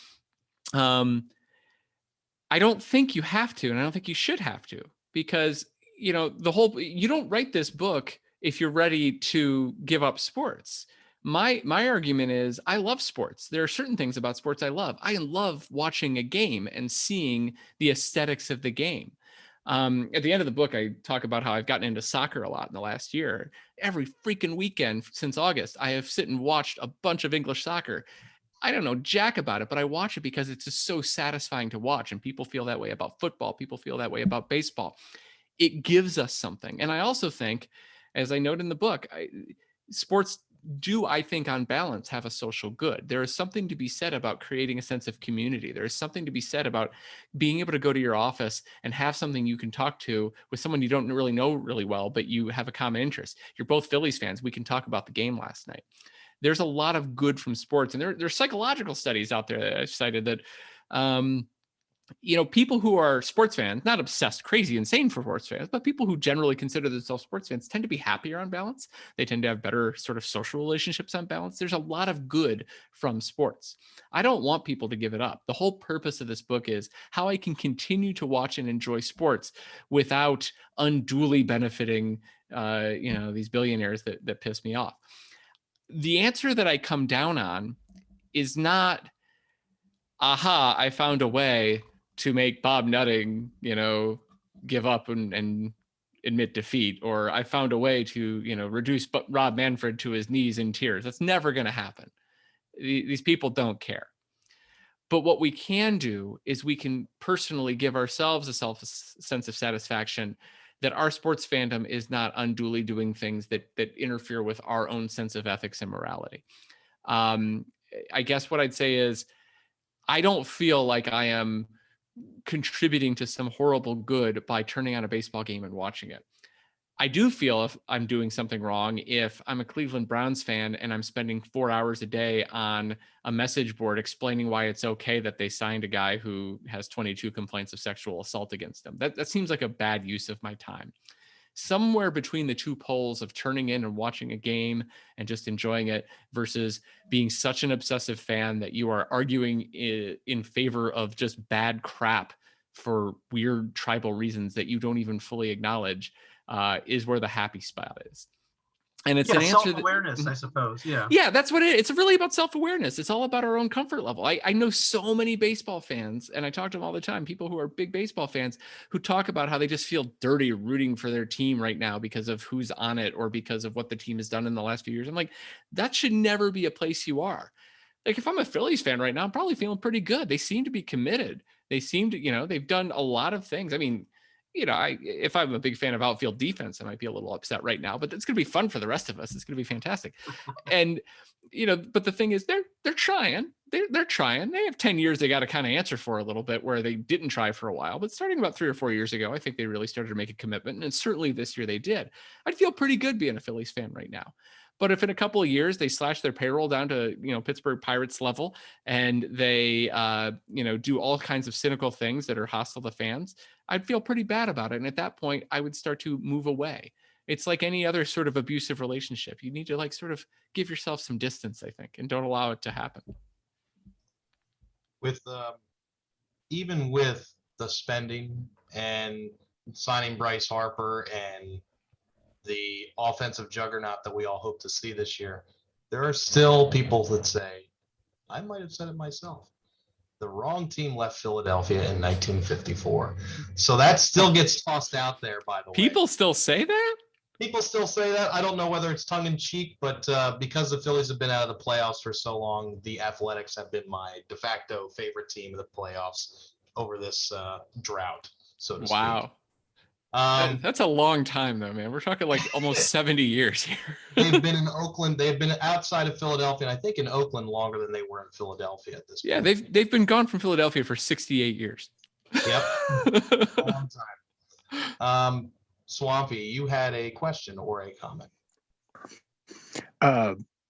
I don't think you have to, and I don't think you should have to, because, you don't write this book if you're ready to give up sports. My argument is I love sports. There are certain things about sports I love. I love watching a game and seeing the aesthetics of the game. At the end of the book, I talk about how I've gotten into soccer a lot in the last year. Every freaking weekend since August, I have sit and watched a bunch of English soccer. I don't know jack about it, but I watch it because it's just so satisfying to watch. And people feel that way about football. People feel that way about baseball. It gives us something. And I also think, as I note in the book, sports do, I think, on balance, have a social good. There is something to be said about creating a sense of community. There is something to be said about being able to go to your office and have something you can talk to with someone you don't really know really well, but you have a common interest. You're both Phillies fans. We can talk about the game last night. There's a lot of good from sports, and there's psychological studies out there that I've cited that, people who are sports fans, not obsessed, crazy, insane for sports fans, but people who generally consider themselves sports fans tend to be happier on balance. They tend to have better sort of social relationships on balance. There's a lot of good from sports. I don't want people to give it up. The whole purpose of this book is how I can continue to watch and enjoy sports without unduly benefiting, these billionaires that piss me off. The answer that I come down on is not, aha, I found a way to make Bob Nutting, give up and admit defeat, or I found a way to, reduce Rob Manfred to his knees in tears. That's never going to happen. These people don't care. But what we can do is we can personally give ourselves a sense of satisfaction that our sports fandom is not unduly doing things that interfere with our own sense of ethics and morality. I guess what I'd say is, I don't feel like I am contributing to some horrible good by turning on a baseball game and watching it. I do feel if I'm doing something wrong, if I'm a Cleveland Browns fan and I'm spending 4 hours a day on a message board explaining why it's okay that they signed a guy who has 22 complaints of sexual assault against him. That seems like a bad use of my time. Somewhere between the two poles of turning in and watching a game and just enjoying it versus being such an obsessive fan that you are arguing in favor of just bad crap for weird tribal reasons that you don't even fully acknowledge, is where the happy spot is. And it's an answer self-awareness, I suppose. Yeah. Yeah, that's what it is. It's really about self-awareness. It's all about our own comfort level. I know so many baseball fans, and I talk to them all the time, people who are big baseball fans who talk about how they just feel dirty rooting for their team right now because of who's on it or because of what the team has done in the last few years. I'm like, that should never be a place you are. Like, if I'm a Phillies fan right now, I'm probably feeling pretty good. They seem to be committed. They seem to, they've done a lot of things. I mean, if I'm a big fan of outfield defense, I might be a little upset right now, but it's going to be fun for the rest of us. It's going to be fantastic. And, but the thing is, they're trying. They're trying. They have 10 years they got to kind of answer for a little bit where they didn't try for a while. But starting about 3 or 4 years ago, I think they really started to make a commitment. And certainly this year they did. I'd feel pretty good being a Phillies fan right now. But if in a couple of years they slash their payroll down to, Pittsburgh Pirates level and they, do all kinds of cynical things that are hostile to fans, I'd feel pretty bad about it. And at that point, I would start to move away. It's like any other sort of abusive relationship. You need to sort of give yourself some distance, I think, and don't allow it to happen. With even with the spending and signing Bryce Harper and the offensive juggernaut that we all hope to see this year, there are still people that say, I might have said it myself, the wrong team left Philadelphia in 1954. So that still gets tossed out there, by the way. People still say that? People still say that. I don't know whether it's tongue in cheek, but because the Phillies have been out of the playoffs for so long, the Athletics have been my de facto favorite team in the playoffs over this drought, so to speak. Wow. That's a long time though, man. We're talking like almost 70 years here. They've been in Oakland. They've been outside of Philadelphia, and I think in Oakland longer than they were in Philadelphia at this point. Yeah, they've been gone from Philadelphia for 68 years. Yep. A long time. Swampy, you had a question or a comment.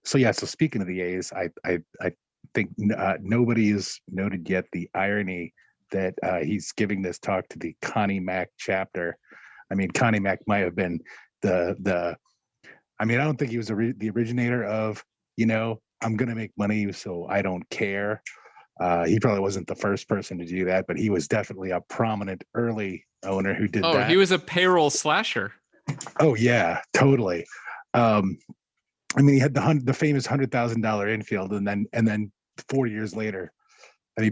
So speaking of the A's, I think nobody has noted yet the irony that he's giving this talk to the Connie Mack chapter. I mean, Connie Mack might have been I don't think he was the originator of, I'm going to make money, so I don't care. He probably wasn't the first person to do that, but he was definitely a prominent early owner who did that. Oh, he was a payroll slasher. Oh yeah, totally. He had the famous $100,000 infield, and then 4 years later,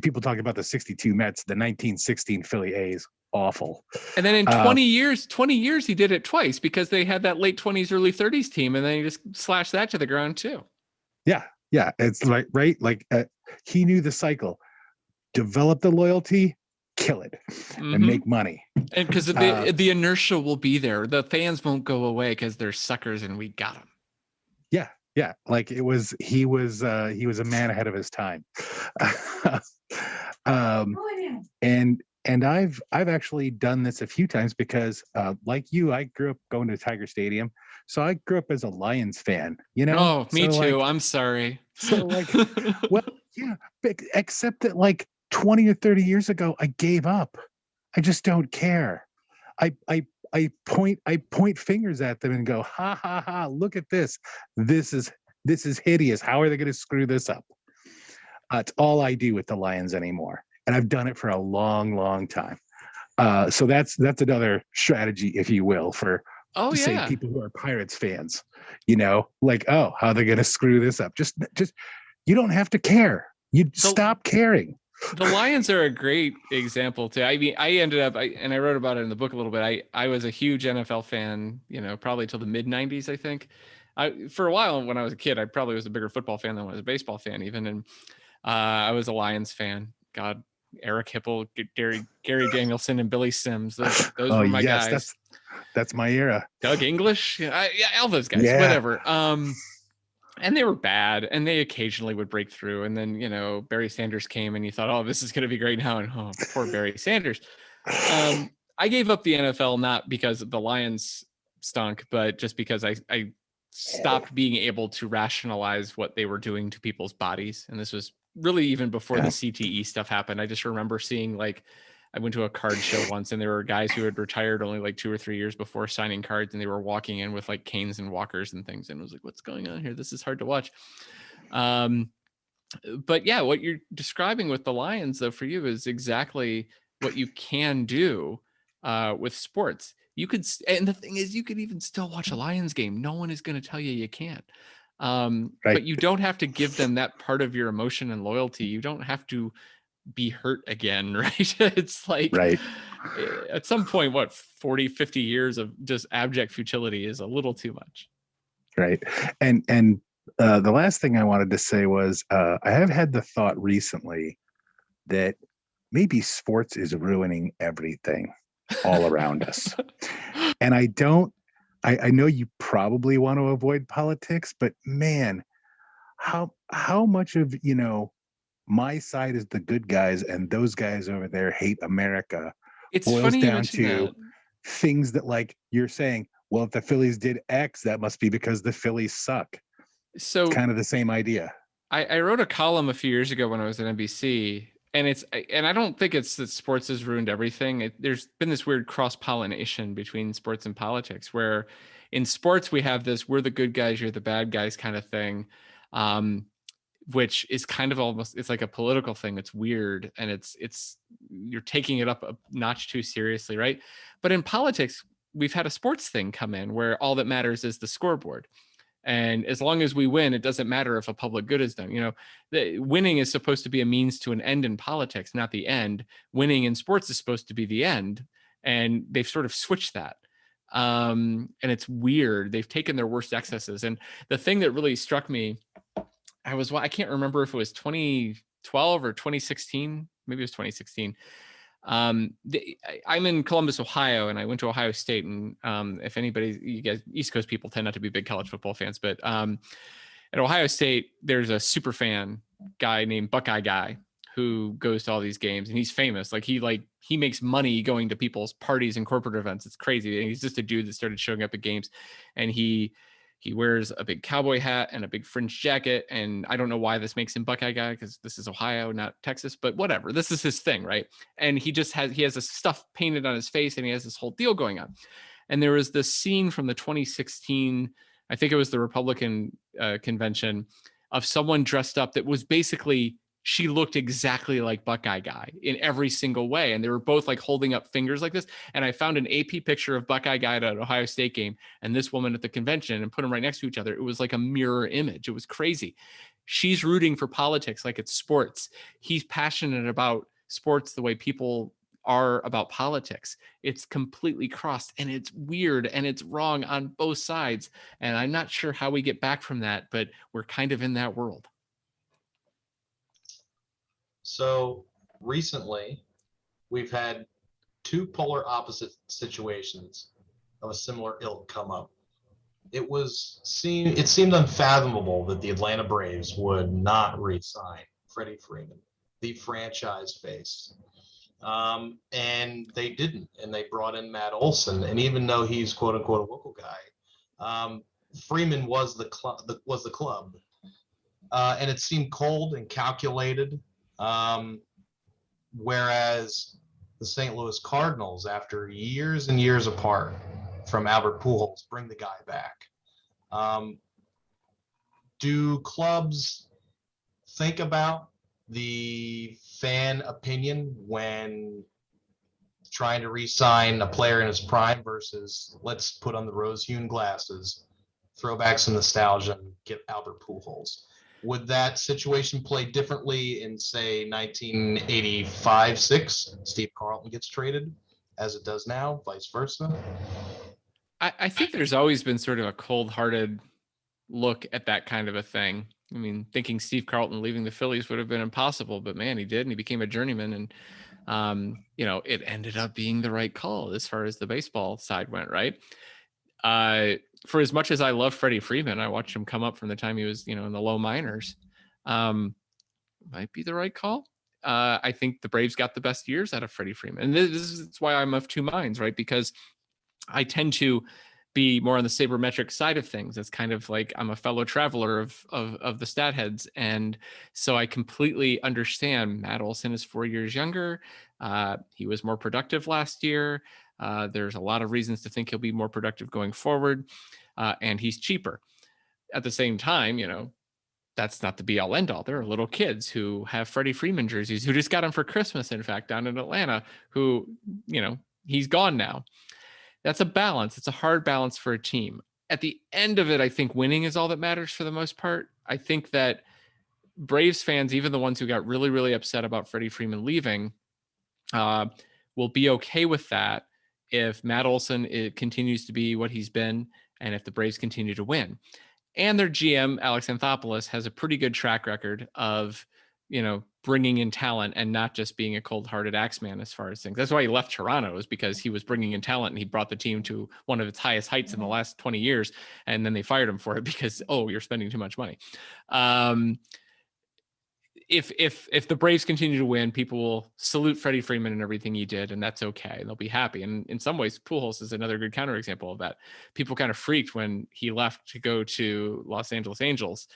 people talk about the 62 Mets, the 1916 Philly A's, awful. And then in 20 years, he did it twice because they had that late 20s, early 30s team, and then he just slashed that to the ground too. Yeah. It's like, right? He knew the cycle. Develop the loyalty, kill it, and make money. And because the inertia will be there. The fans won't go away because they're suckers and we got them. Yeah, like he was a man ahead of his time. um, and I've actually done this a few times because like you, I grew up going to Tiger Stadium. So I grew up as a Lions fan, you know? Oh, me So like too. I'm sorry. so like well, yeah, except that like 20 or 30 years ago, I gave up. I just don't care. I I I point fingers at them and go, ha ha ha, look at this. This is this is hideous. How are they going to screw this up? It's all I do with the Lions anymore. And I've done it for a long, long time. So that's another strategy, if you will, for Oh say yeah. people who are Pirates fans, you know, like, oh, how are they going to screw this up? Just you don't have to care. You stop caring. The Lions are a great example too. I mean, I ended up, and I wrote about it in the book a little bit. I was a huge NFL fan, you know, probably till the mid '90s, I think. For a while when I was a kid, I probably was a bigger football fan than I was a baseball fan, even. And I was a Lions fan. God, Eric Hipple, Gary Danielson, and Billy Sims. Those Oh were my yes, guys. that's my era. Doug English, yeah, all those guys, Yeah. whatever. And they were bad, and they occasionally would break through. And then, you know, Barry Sanders came, and you thought, oh, this is going to be great now. And oh, poor Barry Sanders. I gave up the NFL not because the Lions stunk, but just because I stopped being able to rationalize what they were doing to people's bodies. And this was really even before the CTE stuff happened. I just remember seeing, like, I went to a card show once, and there were guys who had retired only like 2 or 3 years before signing cards, and they were walking in with like canes and walkers and things. And I was like, what's going on here? This is hard to watch. But yeah, what you're describing with the Lions, though, for you is exactly what you can do with sports. You could, and the thing is, you could even still watch a Lions game. No one is going to tell you can't. Right. But you don't have to give them that part of your emotion and loyalty. You don't have to be hurt again, right? It's like, right. At some point, what, 40, 50 years of just abject futility is a little too much. Right. And the last thing I wanted to say was I have had the thought recently that maybe sports is ruining everything all around us. And I know you probably want to avoid politics, but man, how much of, you know, my side is the good guys and those guys over there hate America It's boils funny you down mention to that. things that, like you're saying, well, if the Phillies did X, that must be because the Phillies suck. So It's kind of the same idea. I wrote a column a few years ago when I was at NBC, and I don't think it's that sports has ruined everything. There's been this weird cross pollination between sports and politics, where in sports we have this "we're the good guys, you're the bad guys" kind of thing, which is kind of almost, it's like a political thing. It's weird, and it's you're taking it up a notch too seriously, right? But in politics, we've had a sports thing come in where all that matters is the scoreboard. And as long as we win, it doesn't matter if a public good is done. You know, winning is supposed to be a means to an end in politics, not the end. Winning in sports is supposed to be the end. And they've sort of switched that. And it's weird. They've taken their worst excesses. And the thing that really struck me, I can't remember if it was 2012 or 2016. Maybe it was 2016. I'm in Columbus, Ohio, and I went to Ohio State. And if anybody, you guys, East Coast people tend not to be big college football fans, but at Ohio State, there's a super fan guy named Buckeye Guy who goes to all these games, and he's famous. Like he makes money going to people's parties and corporate events. It's crazy. And he's just a dude that started showing up at games, and he wears a big cowboy hat and a big fringe jacket. And I don't know why this makes him Buckeye Guy, because this is Ohio, not Texas, but whatever. This is his thing, right? And he has this stuff painted on his face, and he has this whole deal going on. And there was this scene from the 2016, I think it was the Republican convention, of someone dressed up that was basically, she looked exactly like Buckeye Guy in every single way. And they were both like holding up fingers like this. And I found an AP picture of Buckeye Guy at an Ohio State game and this woman at the convention, and put them right next to each other. It was like a mirror image. It was crazy. She's rooting for politics like it's sports. He's passionate about sports the way people are about politics. It's completely crossed, and it's weird, and it's wrong on both sides. And I'm not sure how we get back from that, but we're kind of in that world. So recently, we've had two polar opposite situations of a similar ilk come up. it seemed unfathomable that the Atlanta Braves would not re-sign Freddie Freeman, the franchise face. And they didn't, and they brought in Matt Olson. And even though he's quote unquote a local guy, Freeman was the club. And it seemed cold and calculated. Whereas the St. Louis Cardinals, after years and years apart from Albert Pujols, bring the guy back. Do clubs think about the fan opinion when trying to re-sign a player in his prime versus let's put on the rose-hewn glasses, throw back some nostalgia, and get Albert Pujols? Would that situation play differently in, say, 1985-6? Steve Carlton gets traded, as it does now, vice versa? I think there's always been sort of a cold-hearted look at that kind of a thing. I mean, thinking Steve Carlton leaving the Phillies would have been impossible, but man, he did, and he became a journeyman. And, it ended up being the right call as far as the baseball side went, right? For as much as I love Freddie Freeman, I watched him come up from the time he was, in the low minors. Might be the right call. I think the Braves got the best years out of Freddie Freeman. And this is why I'm of two minds, right? Because I tend to be more on the sabermetric side of things. It's kind of like I'm a fellow traveler of the stat heads. And so I completely understand Matt Olson is 4 years younger. He was more productive last year. There's a lot of reasons to think he'll be more productive going forward. And he's cheaper. At the same time, that's not the be all end all. There are little kids who have Freddie Freeman jerseys who just got him for Christmas, in fact, down in Atlanta, who, he's gone now. That's a balance. It's a hard balance for a team. At the end of it, I think winning is all that matters for the most part. I think that Braves fans, even the ones who got really, really upset about Freddie Freeman leaving, will be okay with that if Matt Olson continues to be what he's been and if the Braves continue to win. And their GM, Alex Anthopoulos, has a pretty good track record of, bringing in talent and not just being a cold-hearted axeman as far as things. That's why he left Toronto, is because he was bringing in talent and he brought the team to one of its highest heights in the last 20 years. And then they fired him for it because, you're spending too much money. If the Braves continue to win, people will salute Freddie Freeman and everything he did, and that's okay. And they'll be happy. And in some ways, Pujols is another good counterexample of that. People kind of freaked when he left to go to Los Angeles Angels.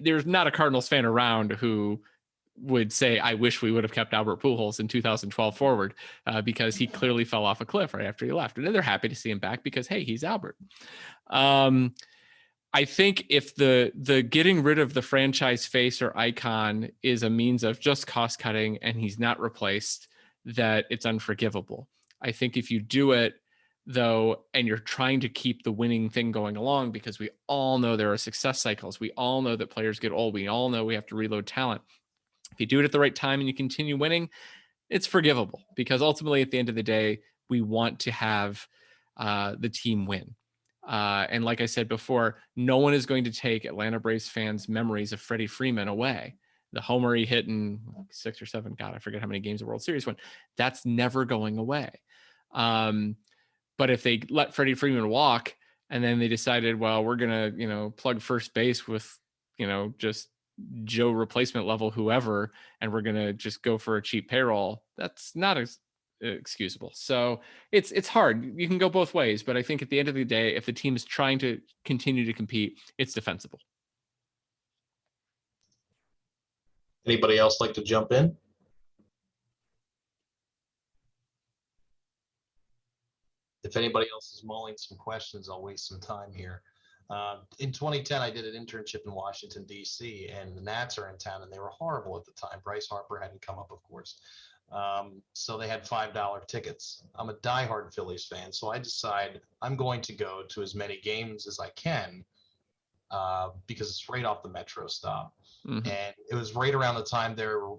There's not a Cardinals fan around who would say, I wish we would have kept Albert Pujols in 2012 forward, because he clearly fell off a cliff right after he left. And then they're happy to see him back because, hey, he's Albert. I think if the getting rid of the franchise face or icon is a means of just cost cutting and he's not replaced, that it's unforgivable. I think if you do it, though, and you're trying to keep the winning thing going along, because we all know there are success cycles. We all know that players get old. We all know we have to reload talent. If you do it at the right time and you continue winning, it's forgivable, because ultimately at the end of the day, we want to have the team win. And like I said before, no one is going to take Atlanta Braves fans' memories of Freddie Freeman away. The homer he hit in 6 or 7, God, I forget how many games the World Series won. That's never going away. But if they let Freddie Freeman walk and then they decided, well, we're going to, plug first base with, just Joe replacement level, whoever, and we're going to just go for a cheap payroll, that's not excusable. So it's hard. You can go both ways, but I think at the end of the day, if the team is trying to continue to compete, it's defensible. Anybody else like to jump in? If anybody else is mulling some questions, I'll waste some time here. In 2010, I did an internship in Washington, D.C., and the Nats are in town, and they were horrible at the time. Bryce Harper hadn't come up, of course. So they had $5 tickets. I'm a diehard Phillies fan, so I decide I'm going to go to as many games as I can, because it's right off the metro stop. Mm-hmm. And it was right around the time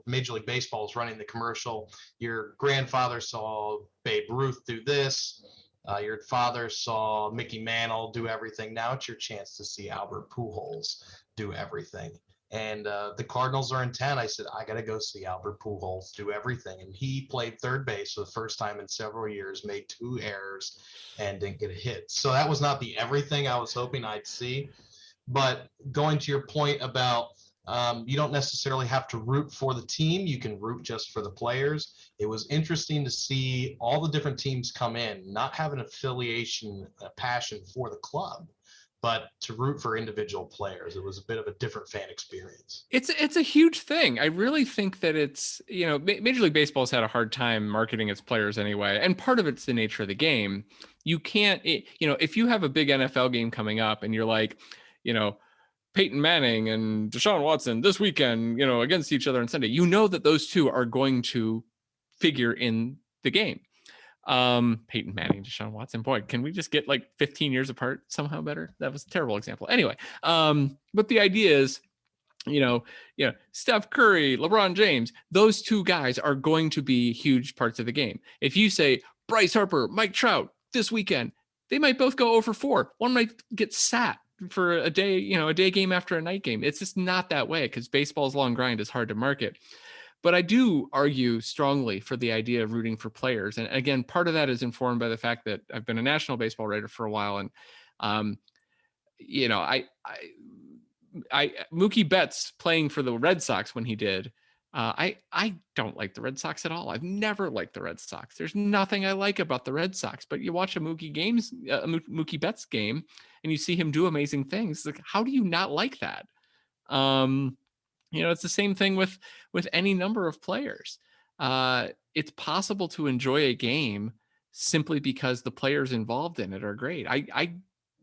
Major League Baseball was running the commercial. Your grandfather saw Babe Ruth do this. Your father saw Mickey Mantle do everything. Now it's your chance to see Albert Pujols do everything. and the Cardinals are in 10. I said, I got to go see Albert Pujols do everything. And he played third base for the first time in several years, made 2 errors, and didn't get a hit. So that was not the everything I was hoping I'd see. But going to your point about you don't necessarily have to root for the team. You can root just for the players. It was interesting to see all the different teams come in, not have an affiliation, a passion for the club, but to root for individual players. It was a bit of a different fan experience. It's a huge thing. I really think that it's, Major League Baseball's had a hard time marketing its players anyway. And part of it's the nature of the game. You can't, if you have a big NFL game coming up and you're like, Peyton Manning and Deshaun Watson this weekend, against each other on Sunday, that those two are going to figure in the game. Peyton Manning, Deshaun Watson, boy, can we just get like 15 years apart somehow better? That was a terrible example. Anyway, but the idea is, Steph Curry, LeBron James, those two guys are going to be huge parts of the game. If you say Bryce Harper, Mike Trout this weekend, they might both go 0 for 4. One might get sat for a day, a day game after a night game. It's just not that way because baseball's long grind is hard to market. But I do argue strongly for the idea of rooting for players. And again, part of that is informed by the fact that I've been a national baseball writer for a while. And, Mookie Betts playing for the Red Sox when he did, I don't like the Red Sox at all. I've never liked the Red Sox. There's nothing I like about the Red Sox, but you watch a Mookie Betts game and you see him do amazing things. Like, how do you not like that? It's the same thing with any number of players. It's possible to enjoy a game simply because the players involved in it are great.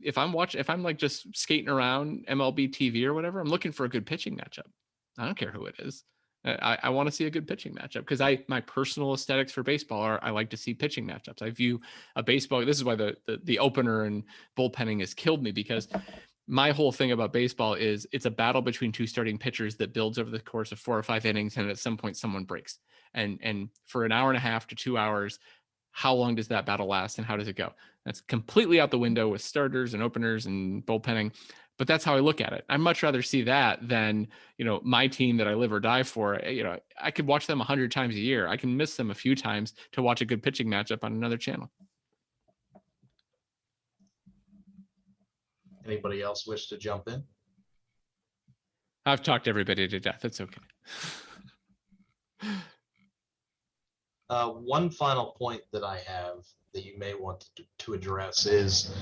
If I'm like just skating around MLB TV or whatever, I'm looking for a good pitching matchup. I don't care who it is. I want to see a good pitching matchup because my personal aesthetics for baseball are I like to see pitching matchups. I view a baseball. This is why the opener and bullpenning has killed me, because my whole thing about baseball is it's a battle between two starting pitchers that builds over the course of 4 or 5 innings, and at some point someone breaks. And for an hour and a half to 2 hours, how long does that battle last and how does it go? That's completely out the window with starters and openers and bullpenning. But that's how I look at it. I'd much rather see that than, my team that I live or die for. I could watch them 100 times a year. I can miss them a few times to watch a good pitching matchup on another channel. Anybody else wish to jump in? I've talked everybody to death. It's okay. One final point that I have that you may want to address is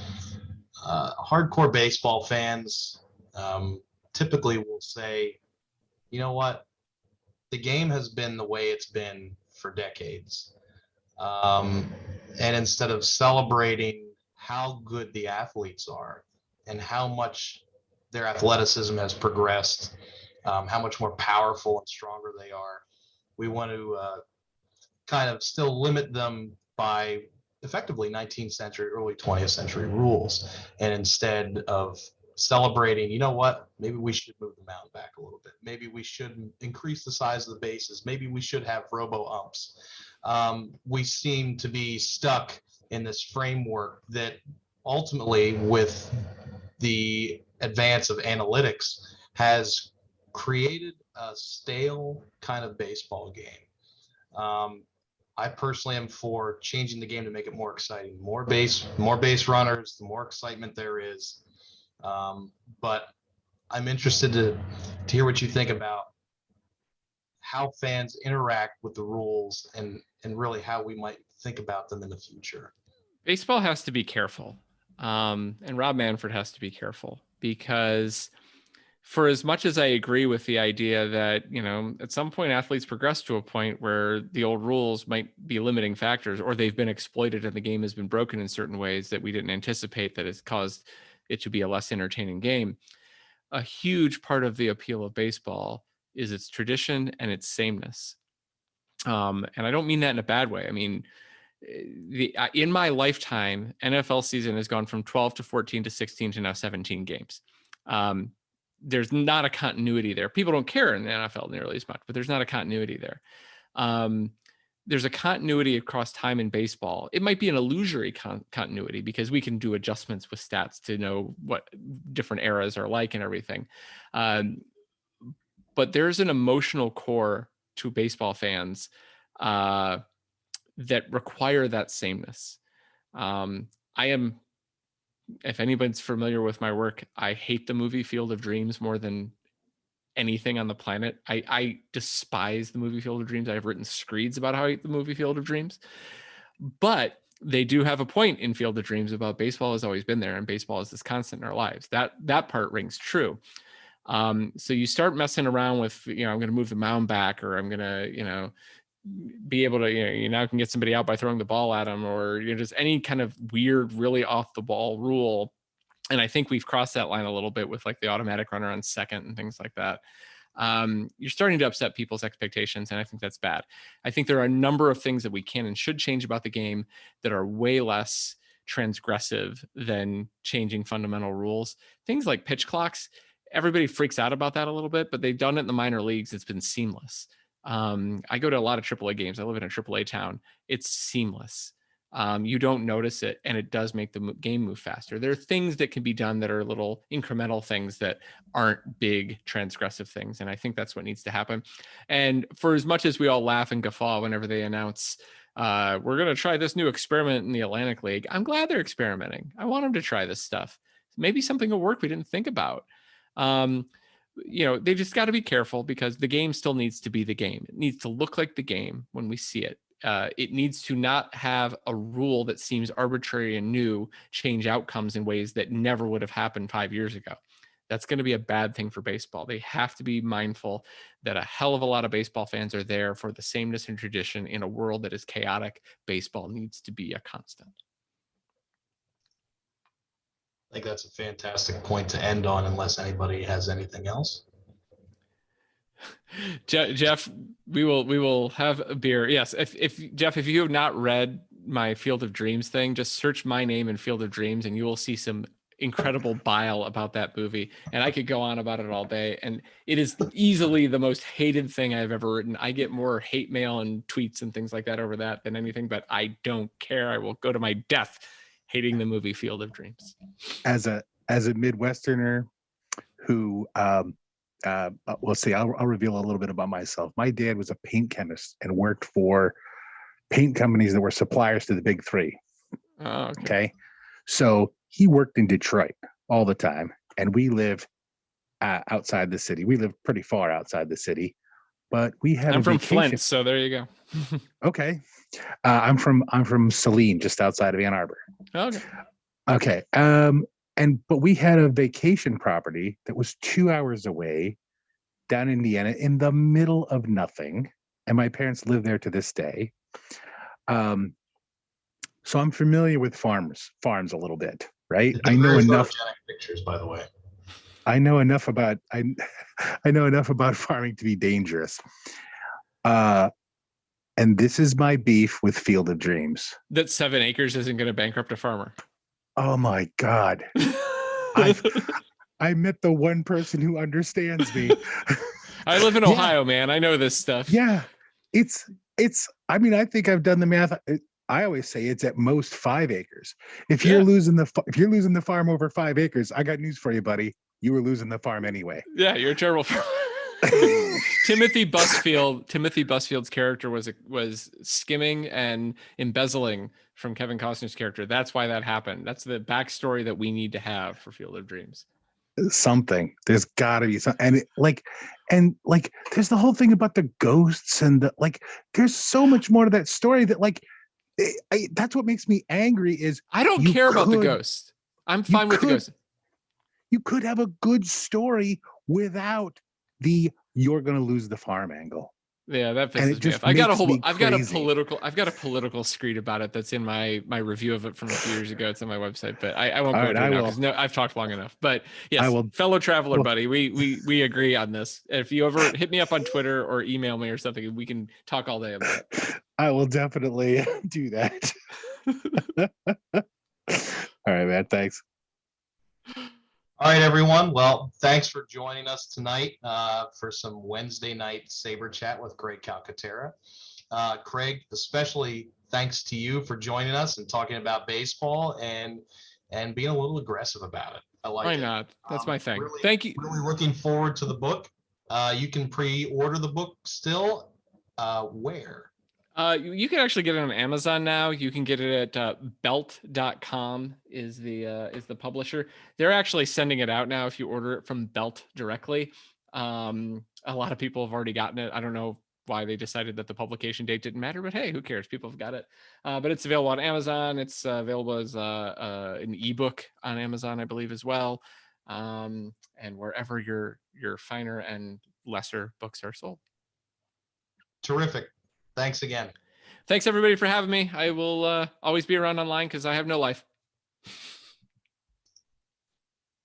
hardcore baseball fans typically will say, you know what, the game has been the way it's been for decades. And instead of celebrating how good the athletes are and how much their athleticism has progressed, how much more powerful and stronger they are, we want to kind of still limit them by effectively 19th century, early 20th century rules. And instead of celebrating, you know what, maybe we should move the mound back a little bit. Maybe we should increase the size of the bases. Maybe we should have robo umps. We seem to be stuck in this framework that ultimately, with the advance of analytics, has created a stale kind of baseball game. I personally am for changing the game to make it more exciting. More base runners, the more excitement there is. But I'm interested to hear what you think about how fans interact with the rules and really how we might think about them in the future. Baseball has to be careful. And Rob Manfred has to be careful, because for as much as I agree with the idea that, at some point athletes progress to a point where the old rules might be limiting factors, or they've been exploited and the game has been broken in certain ways that we didn't anticipate, that has caused it to be a less entertaining game. A huge part of the appeal of baseball is its tradition and its sameness. And I don't mean that in a bad way. I mean, in my lifetime, NFL season has gone from 12 to 14 to 16 to now 17 games. There's not a continuity there. People don't care in the NFL nearly as much, but there's not a continuity there. There's a continuity across time in baseball. It might be an illusory continuity because we can do adjustments with stats to know what different eras are like and everything. but there's an emotional core to baseball fans that require that sameness. If anybody's familiar with my work, I hate the movie Field of Dreams more than anything on the planet. I despise the movie Field of Dreams. I've written screeds about how I hate the movie Field of Dreams, but they do have a point in Field of Dreams about baseball has always been there and baseball is this constant in our lives. That part rings true. So you start messing around with, I'm going to move the mound back, or I'm going to, be able to, you now can get somebody out by throwing the ball at them, or just any kind of weird, really off the ball rule. And I think we've crossed that line a little bit with like the automatic runner on second and things like that. You're starting to upset people's expectations, and I think that's bad. I think there are a number of things that we can and should change about the game that are way less transgressive than changing fundamental rules. Things like pitch clocks, everybody freaks out about that a little bit, but they've done it in the minor leagues. It's been seamless. I go to a lot of AAA games. I live in a AAA town. It's seamless. You don't notice it, and it does make the game move faster. There are things that can be done that are little incremental things that aren't big transgressive things, and I think that's what needs to happen. And for as much as we all laugh and guffaw whenever they announce, we're going to try this new experiment in the Atlantic League, I'm glad they're experimenting. I want them to try this stuff. Maybe something will work we didn't think about. They just got to be careful, because the game still needs to be the game. It needs to look like the game when we see it. It needs to not have a rule that seems arbitrary and new change outcomes in ways that never would have happened 5 years ago. That's going to be a bad thing for baseball. They have to be mindful that a hell of a lot of baseball fans are there for the sameness and tradition in a world that is chaotic. Baseball needs to be a constant. I think that's a fantastic point to end on, unless anybody has anything else. Jeff, we will have a beer. Yes, if Jeff, if you have not read my Field of Dreams thing, just search my name in Field of Dreams, and you will see some incredible bile about that movie. And I could go on about it all day. And it is easily the most hated thing I've ever written. I get more hate mail and tweets and things like that over that than anything, but I don't care. I will go to my death hating the movie Field of Dreams. As a Midwesterner who, we'll see, I'll reveal a little bit about myself. My dad was a paint chemist and worked for paint companies that were suppliers to the big three. Oh, okay. So he worked in Detroit all the time, and we live outside the city. We live pretty far outside the city, but we had I'm from vacation. Flint, so there you go. Okay. I'm from Saline, just outside of Ann Arbor. Okay. Okay. But we had a vacation property that was 2 hours away down in Indiana in the middle of nothing. And my parents live there to this day. So I'm familiar with farms a little bit, right? I know enough pictures, by the way. I know enough about I know enough about farming to be dangerous. And this is my beef with Field of Dreams. That 7 acres isn't going to bankrupt a farmer. Oh my God. I met the one person who understands me. I live in Ohio, man. I know this stuff. Yeah. I mean, I think I've done the math. I always say it's at most 5 acres. If you're losing the farm over 5 acres, I got news for you, buddy. You were losing the farm anyway. Yeah, you're a terrible farmer. Timothy Busfield's character was skimming and embezzling from Kevin Costner's character. That's why that happened. That's the backstory that we need to have for Field of Dreams. Something. There's got to be something. And there's the whole thing about the ghosts and there's so much more to that story that that's what makes me angry. Is I don't care about the ghost. I'm fine with the ghost. You could have a good story without the "you're going to lose the farm" angle. Yeah, that pisses me off. I've got a political screed about it that's in my review of it from a few years ago. It's on my website, but I won't go into it now because I've talked long enough. But yes, fellow traveler buddy, we agree on this. If you ever hit me up on Twitter or email me or something, we can talk all day about it. I will definitely do that. All right, man. Thanks. All right, everyone. Well, thanks for joining us tonight for some Wednesday night Saber chat with Craig Calcaterra. Craig, especially thanks to you for joining us and talking about baseball and being a little aggressive about it. I like it. Why not? That's my thing. Really, Thank you. Really looking forward to the book. You can pre-order the book still. Where? You can actually get it on Amazon now. You can get it at belt.com is the publisher. They're actually sending it out now if you order it from Belt directly. A lot of people have already gotten it. I don't know why they decided that the publication date didn't matter, but hey, who cares? People have got it. But it's available on Amazon. It's available as an ebook on Amazon, I believe, as well. And wherever your finer and lesser books are sold. Terrific. Thanks again. Thanks everybody for having me. I will always be around online because I have no life.